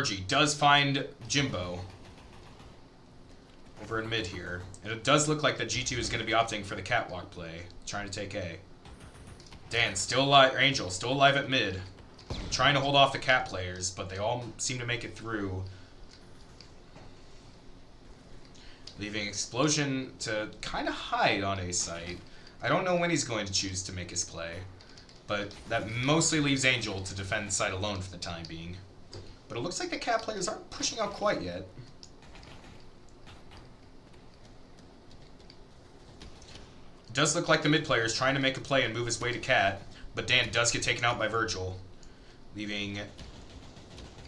Virgie does find Jimbo over in mid here. And it does look like that G2 is going to be opting for the catwalk play, trying to take A. Dan still alive, or Angel still alive at mid, trying to hold off the cat players, but they all seem to make it through. Leaving Explosion to kind of hide on A site. I don't know when he's going to choose to make his play, but that mostly leaves Angel to defend site alone for the time being. But it looks like the cat players aren't pushing out quite yet. It does look like the mid player is trying to make a play and move his way to cat, but Dan does get taken out by Virgil, leaving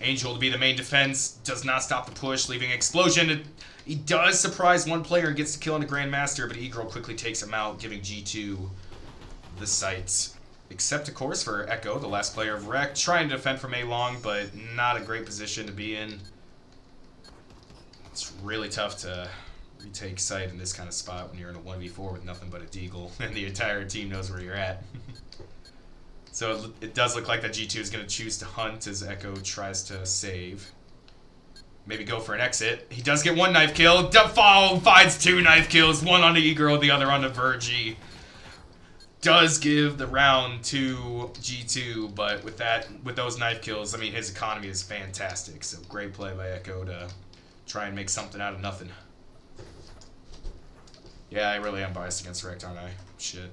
Angel to be the main defense. Does not stop the push, leaving Explosion. He does surprise one player and gets the kill on the Grandmaster, but Egirl quickly takes him out, giving G2 the sights. Except, of course, for Echo, the last player of REKT, trying to defend from A long, but not a great position to be in. It's really tough to retake site in this kind of spot when you're in a 1v4 with nothing but a deagle, and the entire team knows where you're at. So it does look like that G2 is going to choose to hunt as Echo tries to save. Maybe go for an exit. He does get one knife kill. Defall finds two knife kills. One on the E-Girl, the other on the Virgie. Does give the round to G2, but with those knife kills, I mean, his economy is fantastic. So great play by Echo to try and make something out of nothing. Yeah, I really am biased against REKT, aren't I? Shit.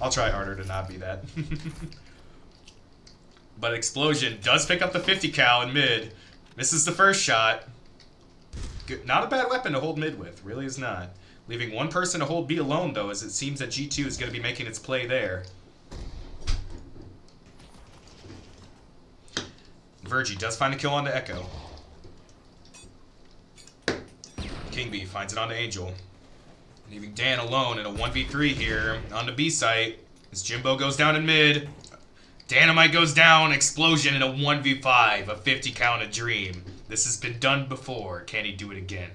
I'll try harder to not be that. But Explosion does pick up the 50 cal in mid. Misses the first shot. Good. Not a bad weapon to hold mid with. Really is not. Leaving one person to hold B alone, though, as it seems that G2 is going to be making its play there. Virgie does find a kill onto Echo. King B finds it onto Angel. Leaving Dan alone in a 1v3 here on the B site. As Jimbo goes down in mid. Dynamite goes down. Explosion in a 1v5. A 50 count a dream. This has been done before. Can he do it again?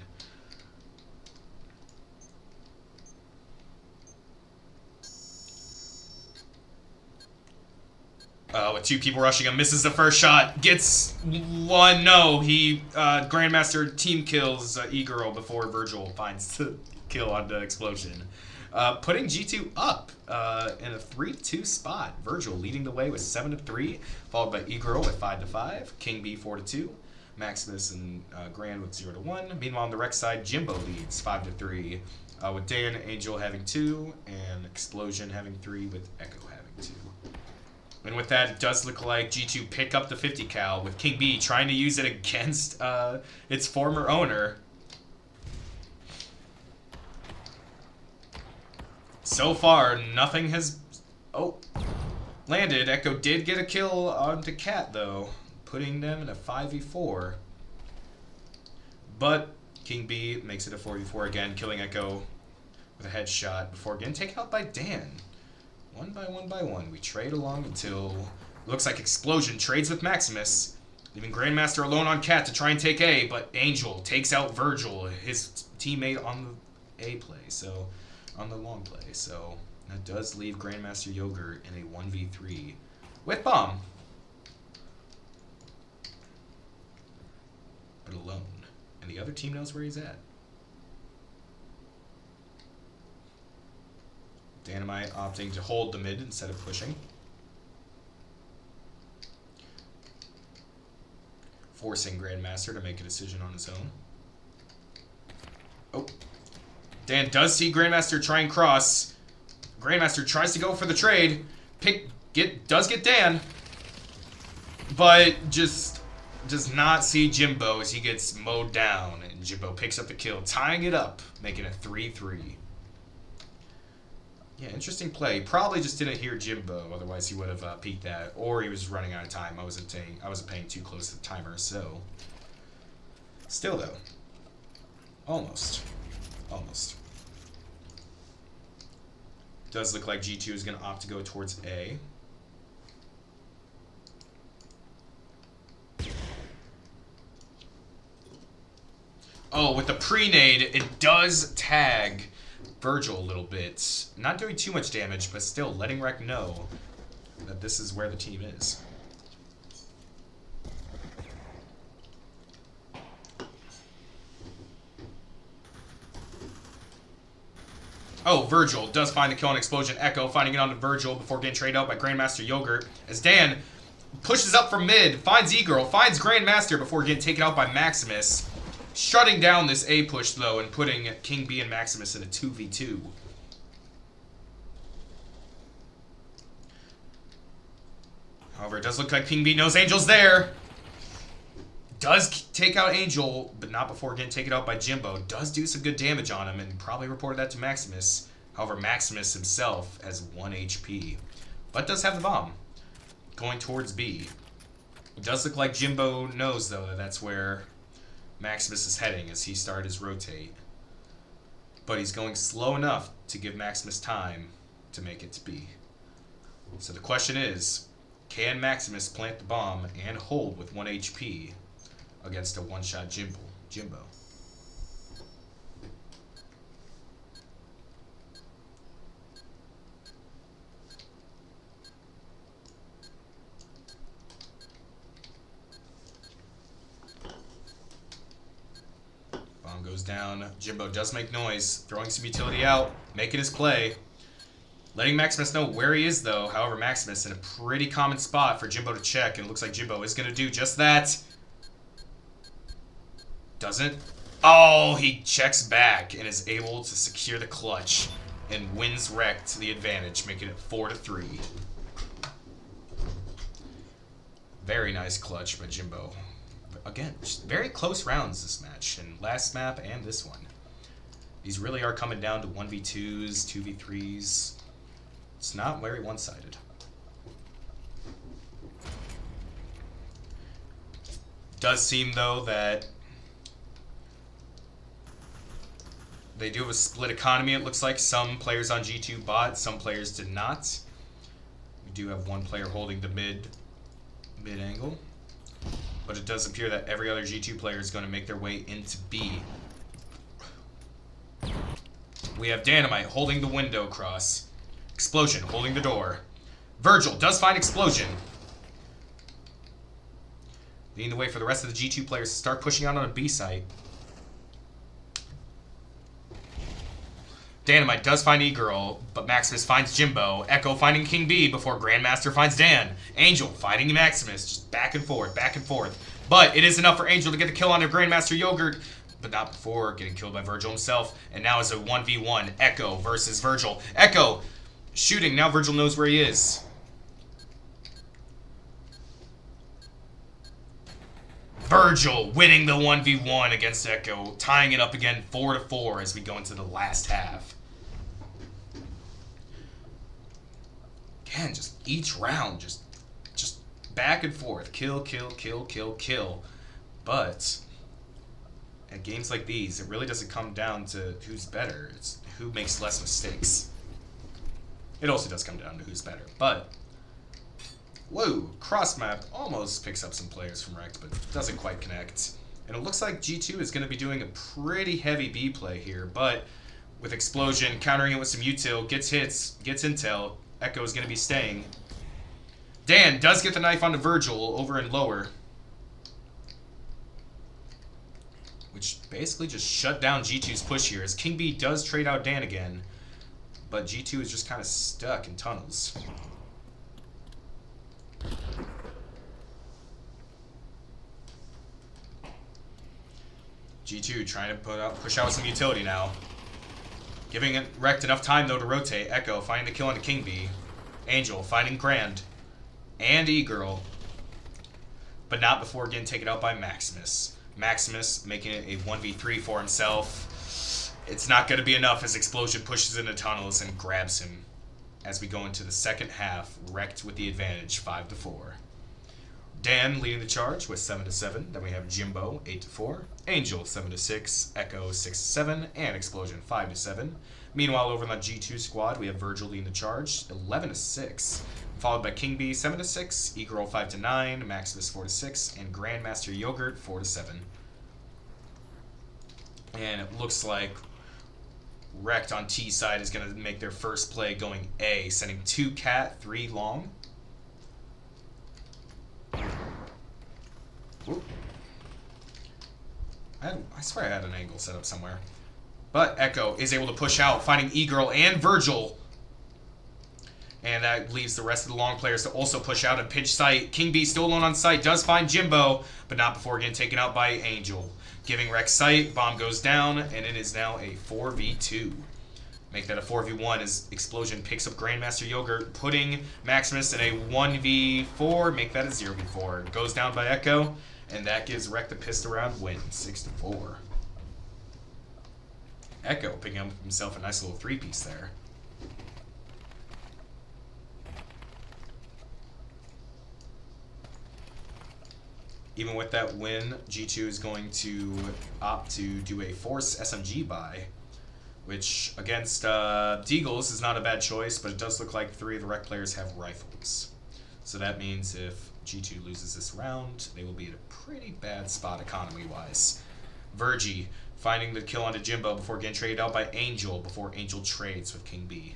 With two people rushing him, misses the first shot, gets one. No, he Grandmaster team kills E-Girl before Virgil finds the kill on the Explosion. Putting G2 up in a 3-2 spot. Virgil leading the way with 7-3, followed by E-Girl with 5-5, King B 4-2, Maximus and Grand with 0-1. Meanwhile, on the REKT side, Jimbo leads 5-3, with Dan Angel having 2 and Explosion having 3, with Echo having 2. And with that, it does look like G2 pick up the 50 cal, with King B trying to use it against its former owner. So far, nothing has landed. Echo did get a kill onto Cat, though, putting them in a 5v4. But King B makes it a 4v4 again, killing Echo with a headshot before getting taken out by Dan. One by one, we trade along until looks like Explosion trades with Maximus, leaving Grandmaster alone on Cat to try and take A, but Angel takes out Virgil, his teammate on the A play, so on the long play. So that does leave Grandmaster Yogurt in a 1v3 with Bomb, but alone, and the other team knows where he's at. Dynamite opting to hold the mid instead of pushing. Forcing Grandmaster to make a decision on his own. Oh. Dan does see Grandmaster try and cross. Grandmaster tries to go for the trade. Does get Dan. But just does not see Jimbo as he gets mowed down. And Jimbo picks up the kill, tying it up, making it 3-3. Yeah, interesting play. Probably just didn't hear Jimbo, otherwise he would have peeked that. Or he was running out of time. I wasn't paying too close to the timer, so. Still, though. Almost. Does look like G2 is going to opt to go towards A. Oh, with the pre-nade, it does tag Virgil a little bit. Not doing too much damage, but still letting REKT know that this is where the team is. Oh, Virgil does find the kill on Explosion. Echo finding it onto Virgil before getting traded out by Grandmaster Yogurt. As Dan pushes up from mid, finds E-Girl, finds Grandmaster before getting taken out by Maximus. Shutting down this A push, though, and putting King B and Maximus in a 2v2. However, it does look like King B knows Angel's there. Does take out Angel, but not before getting taken out by Jimbo. Does do some good damage on him, and probably reported that to Maximus. However, Maximus himself has 1 HP. But does have the bomb. Going towards B. It does look like Jimbo knows, though, that that's where Maximus is heading as he started his rotate. But he's going slow enough to give Maximus time to make it to B. So the question is, can Maximus plant the bomb and hold with 1 HP against a one-shot Jimbo? Bomb goes down. Jimbo does make noise, throwing some utility out, making his play. Letting Maximus know where he is, though. However, Maximus in a pretty common spot for Jimbo to check, and it looks like Jimbo is going to do just that. Doesn't. Oh, he checks back and is able to secure the clutch and wins REKT the advantage, making it 4-3. Very nice clutch by Jimbo. Again, just very close rounds this match, and last map and this one. These really are coming down to 1v2s, 2v3s. It's not very one-sided. Does seem, though, that they do have a split economy, it looks like. Some players on G2 bought, some players did not. We do have one player holding the mid angle. But it does appear that every other G2 player is going to make their way into B. We have Dynamite holding the window cross. Explosion holding the door. Virgil does find Explosion. Leading the way for the rest of the G2 players to start pushing out on a B site. Dynamite does find E-Girl, but Maximus finds Jimbo. Echo finding King B before Grandmaster finds Dan. Angel fighting Maximus, just back and forth, back and forth. But it is enough for Angel to get the kill on Grandmaster Yogurt, but not before getting killed by Virgil himself. And now it's a 1v1, Echo versus Virgil. Echo shooting, now Virgil knows where he is. Virgil winning the 1v1 against Echo, tying it up again 4-4 as we go into the last half. Again, just each round, just back and forth, kill, kill, kill, kill, kill. But at games like these, it really doesn't come down to who's better. It's who makes less mistakes. It also does come down to who's better, but whoa, cross map almost picks up some players from REKT, but doesn't quite connect. And it looks like G2 is going to be doing a pretty heavy B play here, but with Explosion countering it with some util, gets hits, gets intel. Echo is going to be staying. Dan does get the knife onto Virgil over and lower, which basically just shut down G2's push here, as King B does trade out Dan again, but G2 is just kind of stuck in tunnels. G2 trying to push out some utility now. Giving REKT enough time, though, to rotate. Echo finding the kill onto King B. Angel finding Grand. And E-Girl. But not before getting taken out by Maximus. Maximus making it a 1v3 for himself. It's not going to be enough as Explosion pushes into tunnels and grabs him. As we go into the second half, REKT with the advantage, 5-4. Dan leading the charge with 7-7. Then we have Jimbo, 8-4. Angel, 7-6. Echo, 6-7. And Explosion, 5-7. Meanwhile, over on the G2 squad, we have Virgil leading the charge, 11-6. Followed by King B, 7-6. E-Girl, 5-9. Maximus, 4-6. And Grandmaster Yogurt, 4-7. And it looks like REKT on T side is going to make their first play going A, sending 2 cat, 3 long. Whoop. I swear I had an angle set up somewhere. But Echo is able to push out, finding E-Girl and Virgil. And that leaves the rest of the long players to also push out and pinch sight. King B still alone on site, does find Jimbo, but not before getting taken out by Angel. Giving REKT sight, bomb goes down, and it is now a 4v2. Make that a 4v1 as Explosion picks up Grandmaster Yogurt, putting Maximus in a 1v4, make that a 0v4. Goes down by Echo, and that gives REKT the pistol round win, 6-4. Echo picking up himself a nice little 3-piece there. Even with that win, G2 is going to opt to do a Force SMG buy, which against Deagles is not a bad choice, but it does look like 3 of the REKT players have rifles. So that means if G2 loses this round, they will be in a pretty bad spot economy-wise. Virgie finding the kill onto Jimbo before getting traded out by Angel, before Angel trades with King B.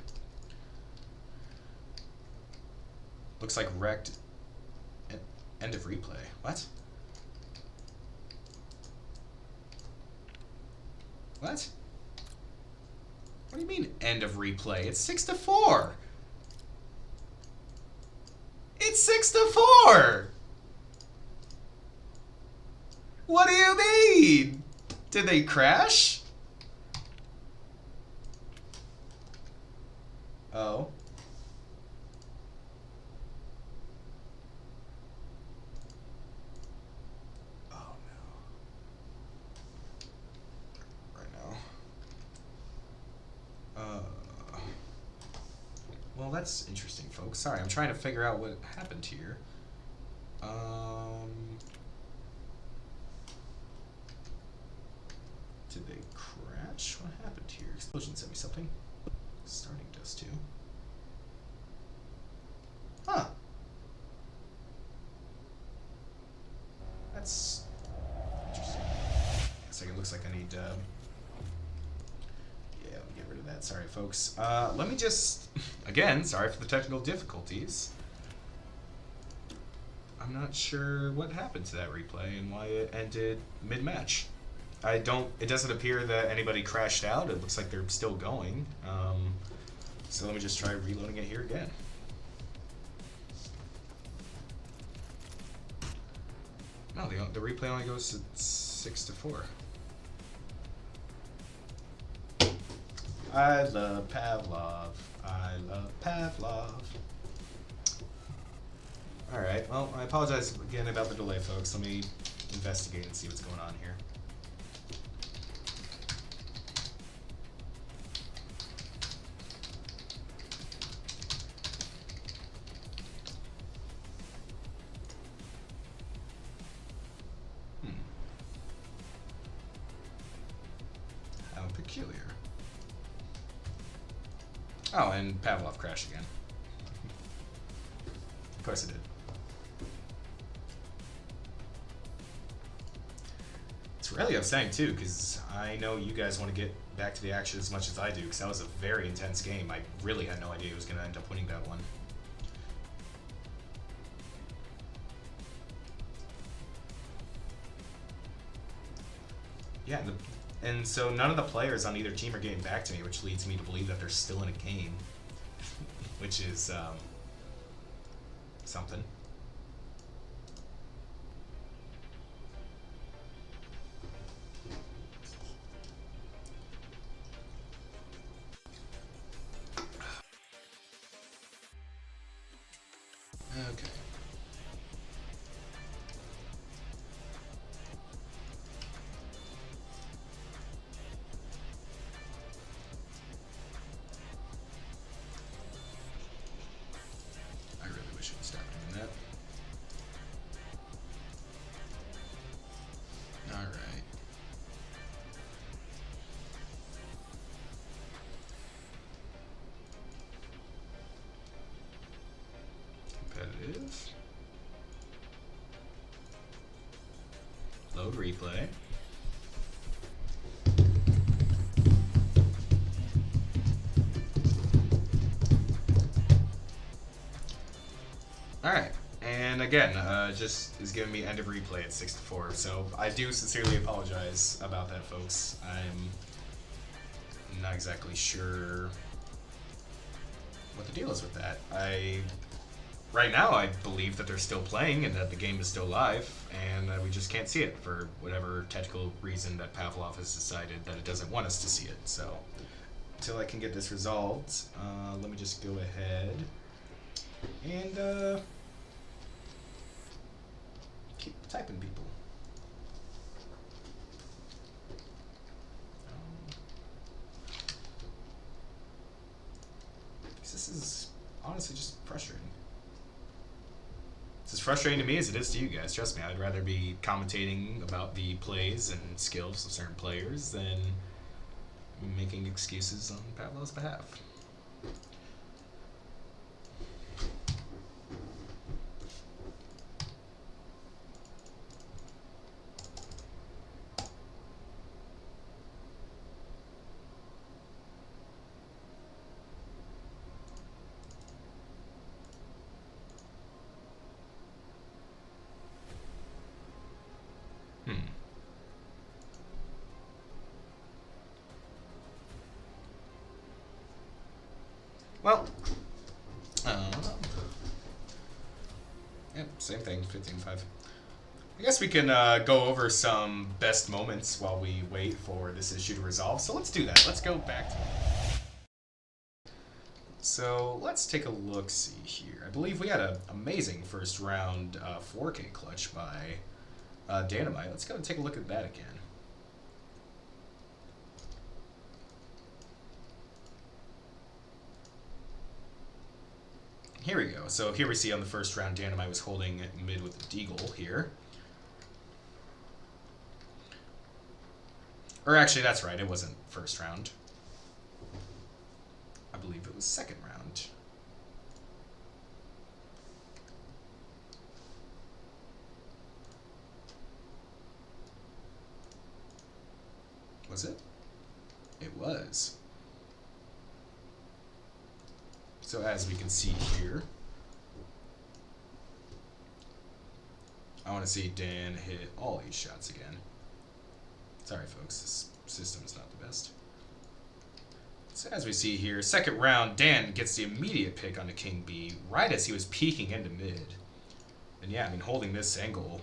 Looks like REKT... End of replay. What? What? What do you mean, end of replay? It's 6-4. It's 6-4. What do you mean? Did they crash? Oh. Well, that's interesting, folks. Sorry, I'm trying to figure out what happened here. Did they crash? What happened here? Explosion sent me something. Starting does too. Huh. That's interesting. Guess it looks like I need yeah, let me get rid of that. Sorry, folks. Let me just... Again, sorry for the technical difficulties. I'm not sure what happened to that replay and why it ended mid-match. It doesn't appear that anybody crashed out. It looks like they're still going. So let me just try reloading it here again. No, the replay only goes to 6-4. I love Pavlov. I love Pavlov. Alright, well, I apologize again about the delay, folks. Let me investigate and see what's going on here. How peculiar. Oh, and Pavlov crashed again. Of course it did. It's really upsetting too, because I know you guys want to get back to the action as much as I do, because that was a very intense game. I really had no idea who was going to end up winning that one. Yeah, and so none of the players on either team are getting back to me, which leads me to believe that they're still in a game, which is something. Okay. I really wish it would stop doing that. All right. Competitive. Load replay. Alright, and again, just is giving me end of replay at 6-4, so I do sincerely apologize about that, folks. I'm not exactly sure what the deal is with that. Right now, I believe that they're still playing and that the game is still live, and we just can't see it for whatever technical reason that Pavlov has decided that it doesn't want us to see it. So, until I can get this resolved, let me just go ahead and keep typing people. This is honestly just frustrating. It's as frustrating to me as it is to you guys. Trust me, I'd rather be commentating about the plays and skills of certain players than making excuses on Pavlov's behalf. Well, yep, same thing, 15-5. I guess we can go over some best moments while we wait for this issue to resolve. So let's do that. Let's go back to So let's take a look-see here. I believe we had an amazing first round 4K clutch by Dynamite. Let's go and take a look at that again. Here we go. So here we see on the first round, Dynamite was holding mid with the Deagle here. Or actually, that's right. It wasn't first round. I believe it was second round. Was it? It was. So as we can see here, I want to see Dan hit all these shots again. Sorry folks, this system is not the best. So as we see here, second round, Dan gets the immediate pick onto King B right as he was peeking into mid. And yeah, I mean, holding this angle,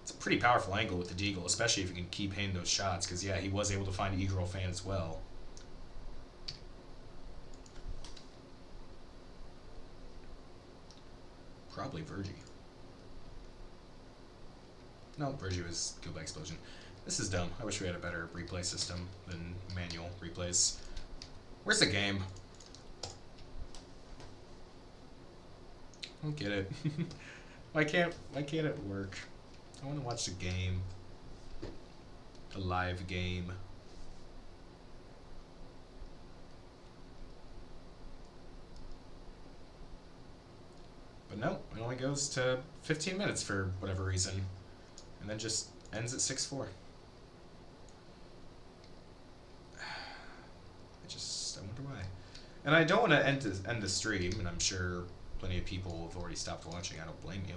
it's a pretty powerful angle with the Deagle, especially if you can keep hitting those shots, because yeah, he was able to find an E-Girl fan as well. Probably Virgie. No, Virgie was killed by explosion. This is dumb. I wish we had a better replay system than manual replays. Where's the game? I don't get it. Why can't it work? I want to watch the game. A live game. But no, it only goes to 15 minutes for whatever reason. And then just ends at 6-4. I wonder why. And I don't want to end the stream, and I'm sure plenty of people have already stopped watching. I don't blame you.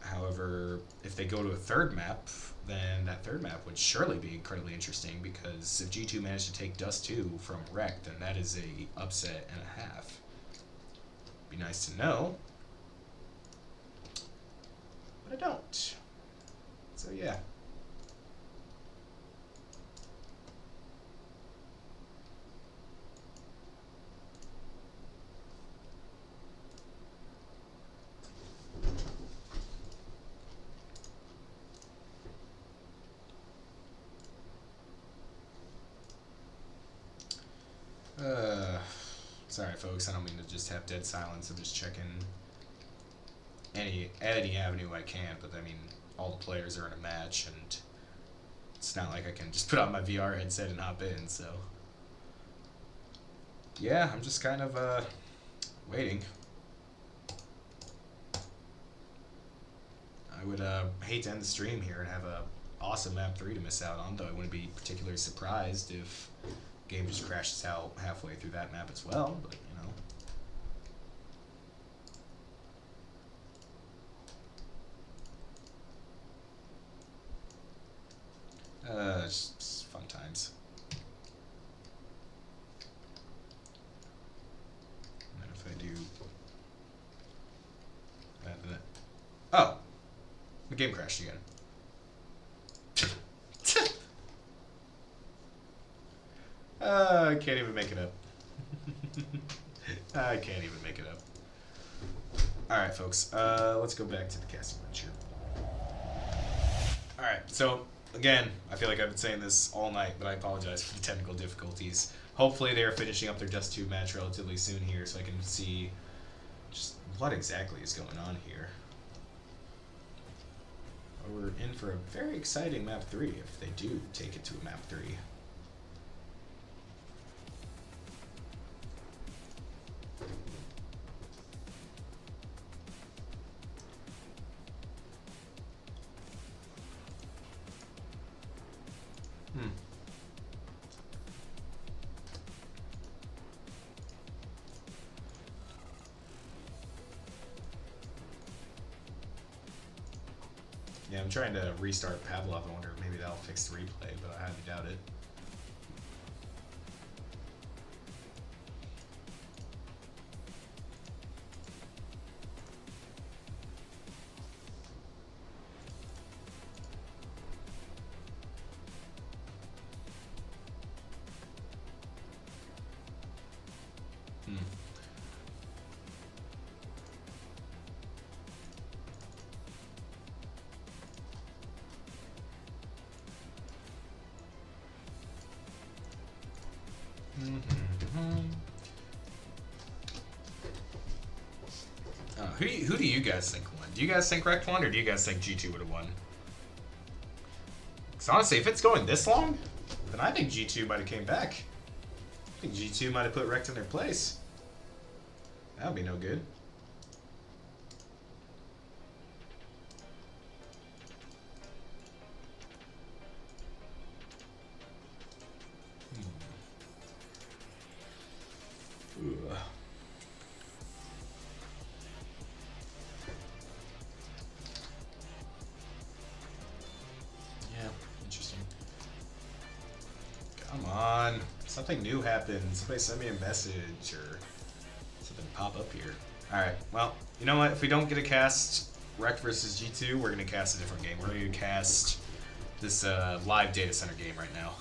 However, if they go to a third map, then that third map would surely be incredibly interesting, because if G2 managed to take Dust 2 from REKT, then that is a upset and a half. Be nice to know. But I don't. So yeah. Sorry folks, I don't mean to just have dead silence. I'm just checking any avenue I can, but I mean, all the players are in a match, and it's not like I can just put on my VR headset and hop in, so. Yeah, I'm just kind of, waiting. I would, hate to end the stream here and have a awesome map 3 to miss out on, though I wouldn't be particularly surprised if the game just crashes out halfway through that map as well, but, you know. Just fun times. The game crashed again. I can't even make it up. I can't even make it up. Alright, folks. Let's go back to the casting bench here. Alright, so, again, I feel like I've been saying this all night, but I apologize for the technical difficulties. Hopefully they're finishing up their Dust 2 match relatively soon here, so I can see just what exactly is going on here. We're in for a very exciting map 3 if they do take it to a map 3. Yeah, I'm trying to restart Pavlov. I wonder if maybe that'll fix the replay, but I highly doubt it. Who do you guys think won? Do you guys think REKT won, or do you guys think G2 would have won? Because honestly, if it's going this long, then I think G2 might have came back. I think G2 might have put REKT in their place. That would be no good. Come on. Something new happened. Somebody send me a message or something pop up here. Alright, well, you know what? If we don't get a cast REKT versus G2, we're going to cast a different game. We're going to cast this live data center game right now.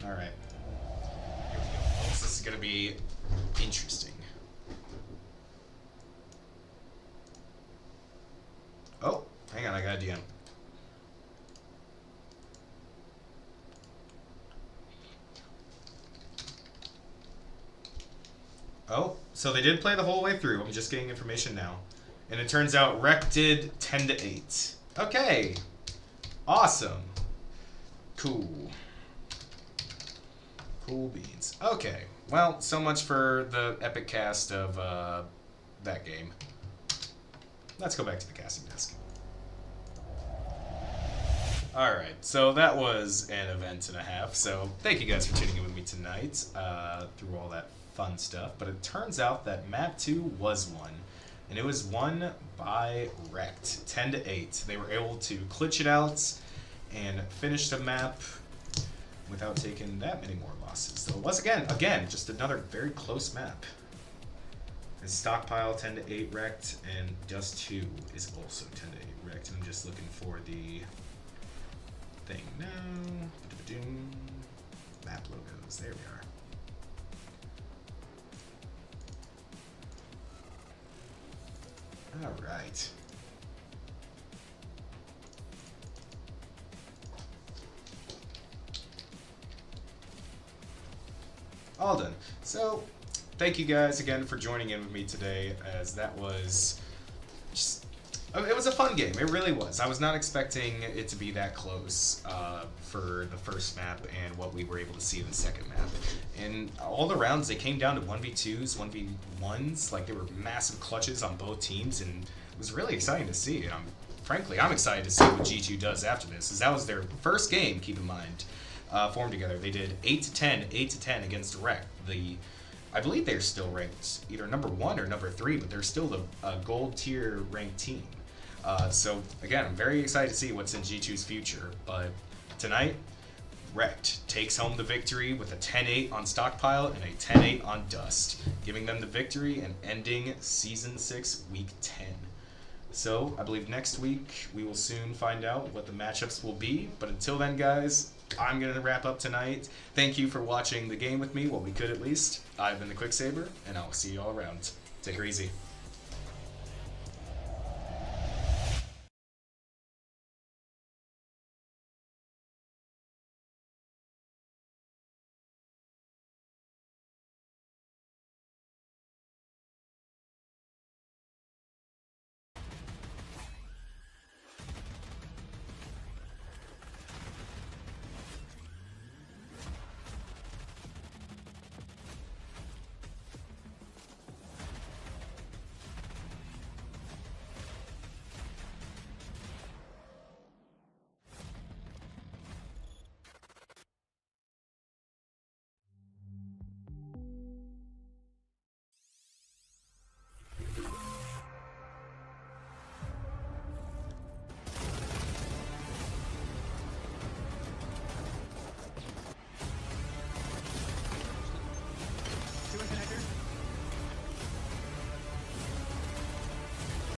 Alright. Here we go, folks. This is going to be interesting. Oh, hang on. I got a DM. Oh, so they did play the whole way through. I'm just getting information now. And it turns out REKT did 10-8. Okay. Awesome. Cool. Cool beans. Okay. Well, so much for the epic cast of that game. Let's go back to the casting desk. Alright, so that was an event and a half. So thank you guys for tuning in with me tonight through all that fun stuff. But it turns out that map 2 was won. And it was won by REKT, 10-8. They were able to clutch it out and finish the map without taking that many more losses. So it was, again, just another very close map. And Stockpile 10-8 REKT, and Dust 2 is also 10-8 REKT. I'm just looking for the thing now. Map logos, there we are. All right. All done. So, thank you guys again for joining in with me today, as that was just, it was a fun game. It really was. I was not expecting it to be that close for the first map and what we were able to see in the second map. And all the rounds, they came down to 1v2s, 1v1s. Like, there were massive clutches on both teams, and it was really exciting to see. And frankly, I'm excited to see what G2 does after this, as that was their first game, keep in mind, formed together. They did 8-10 against REKT. I believe they're still ranked either number 1 or number 3, but they're still the gold tier ranked team. So again, I'm very excited to see what's in G2's future. But tonight, REKT takes home the victory with a 10-8 on Stockpile and a 10-8 on Dust, giving them the victory and ending Season 6, Week 10. So I believe next week we will soon find out what the matchups will be. But until then, guys, I'm going to wrap up tonight. Thank you for watching the game with me, what we could at least. I've been the Quicksaber, and I'll see you all around. Take her easy.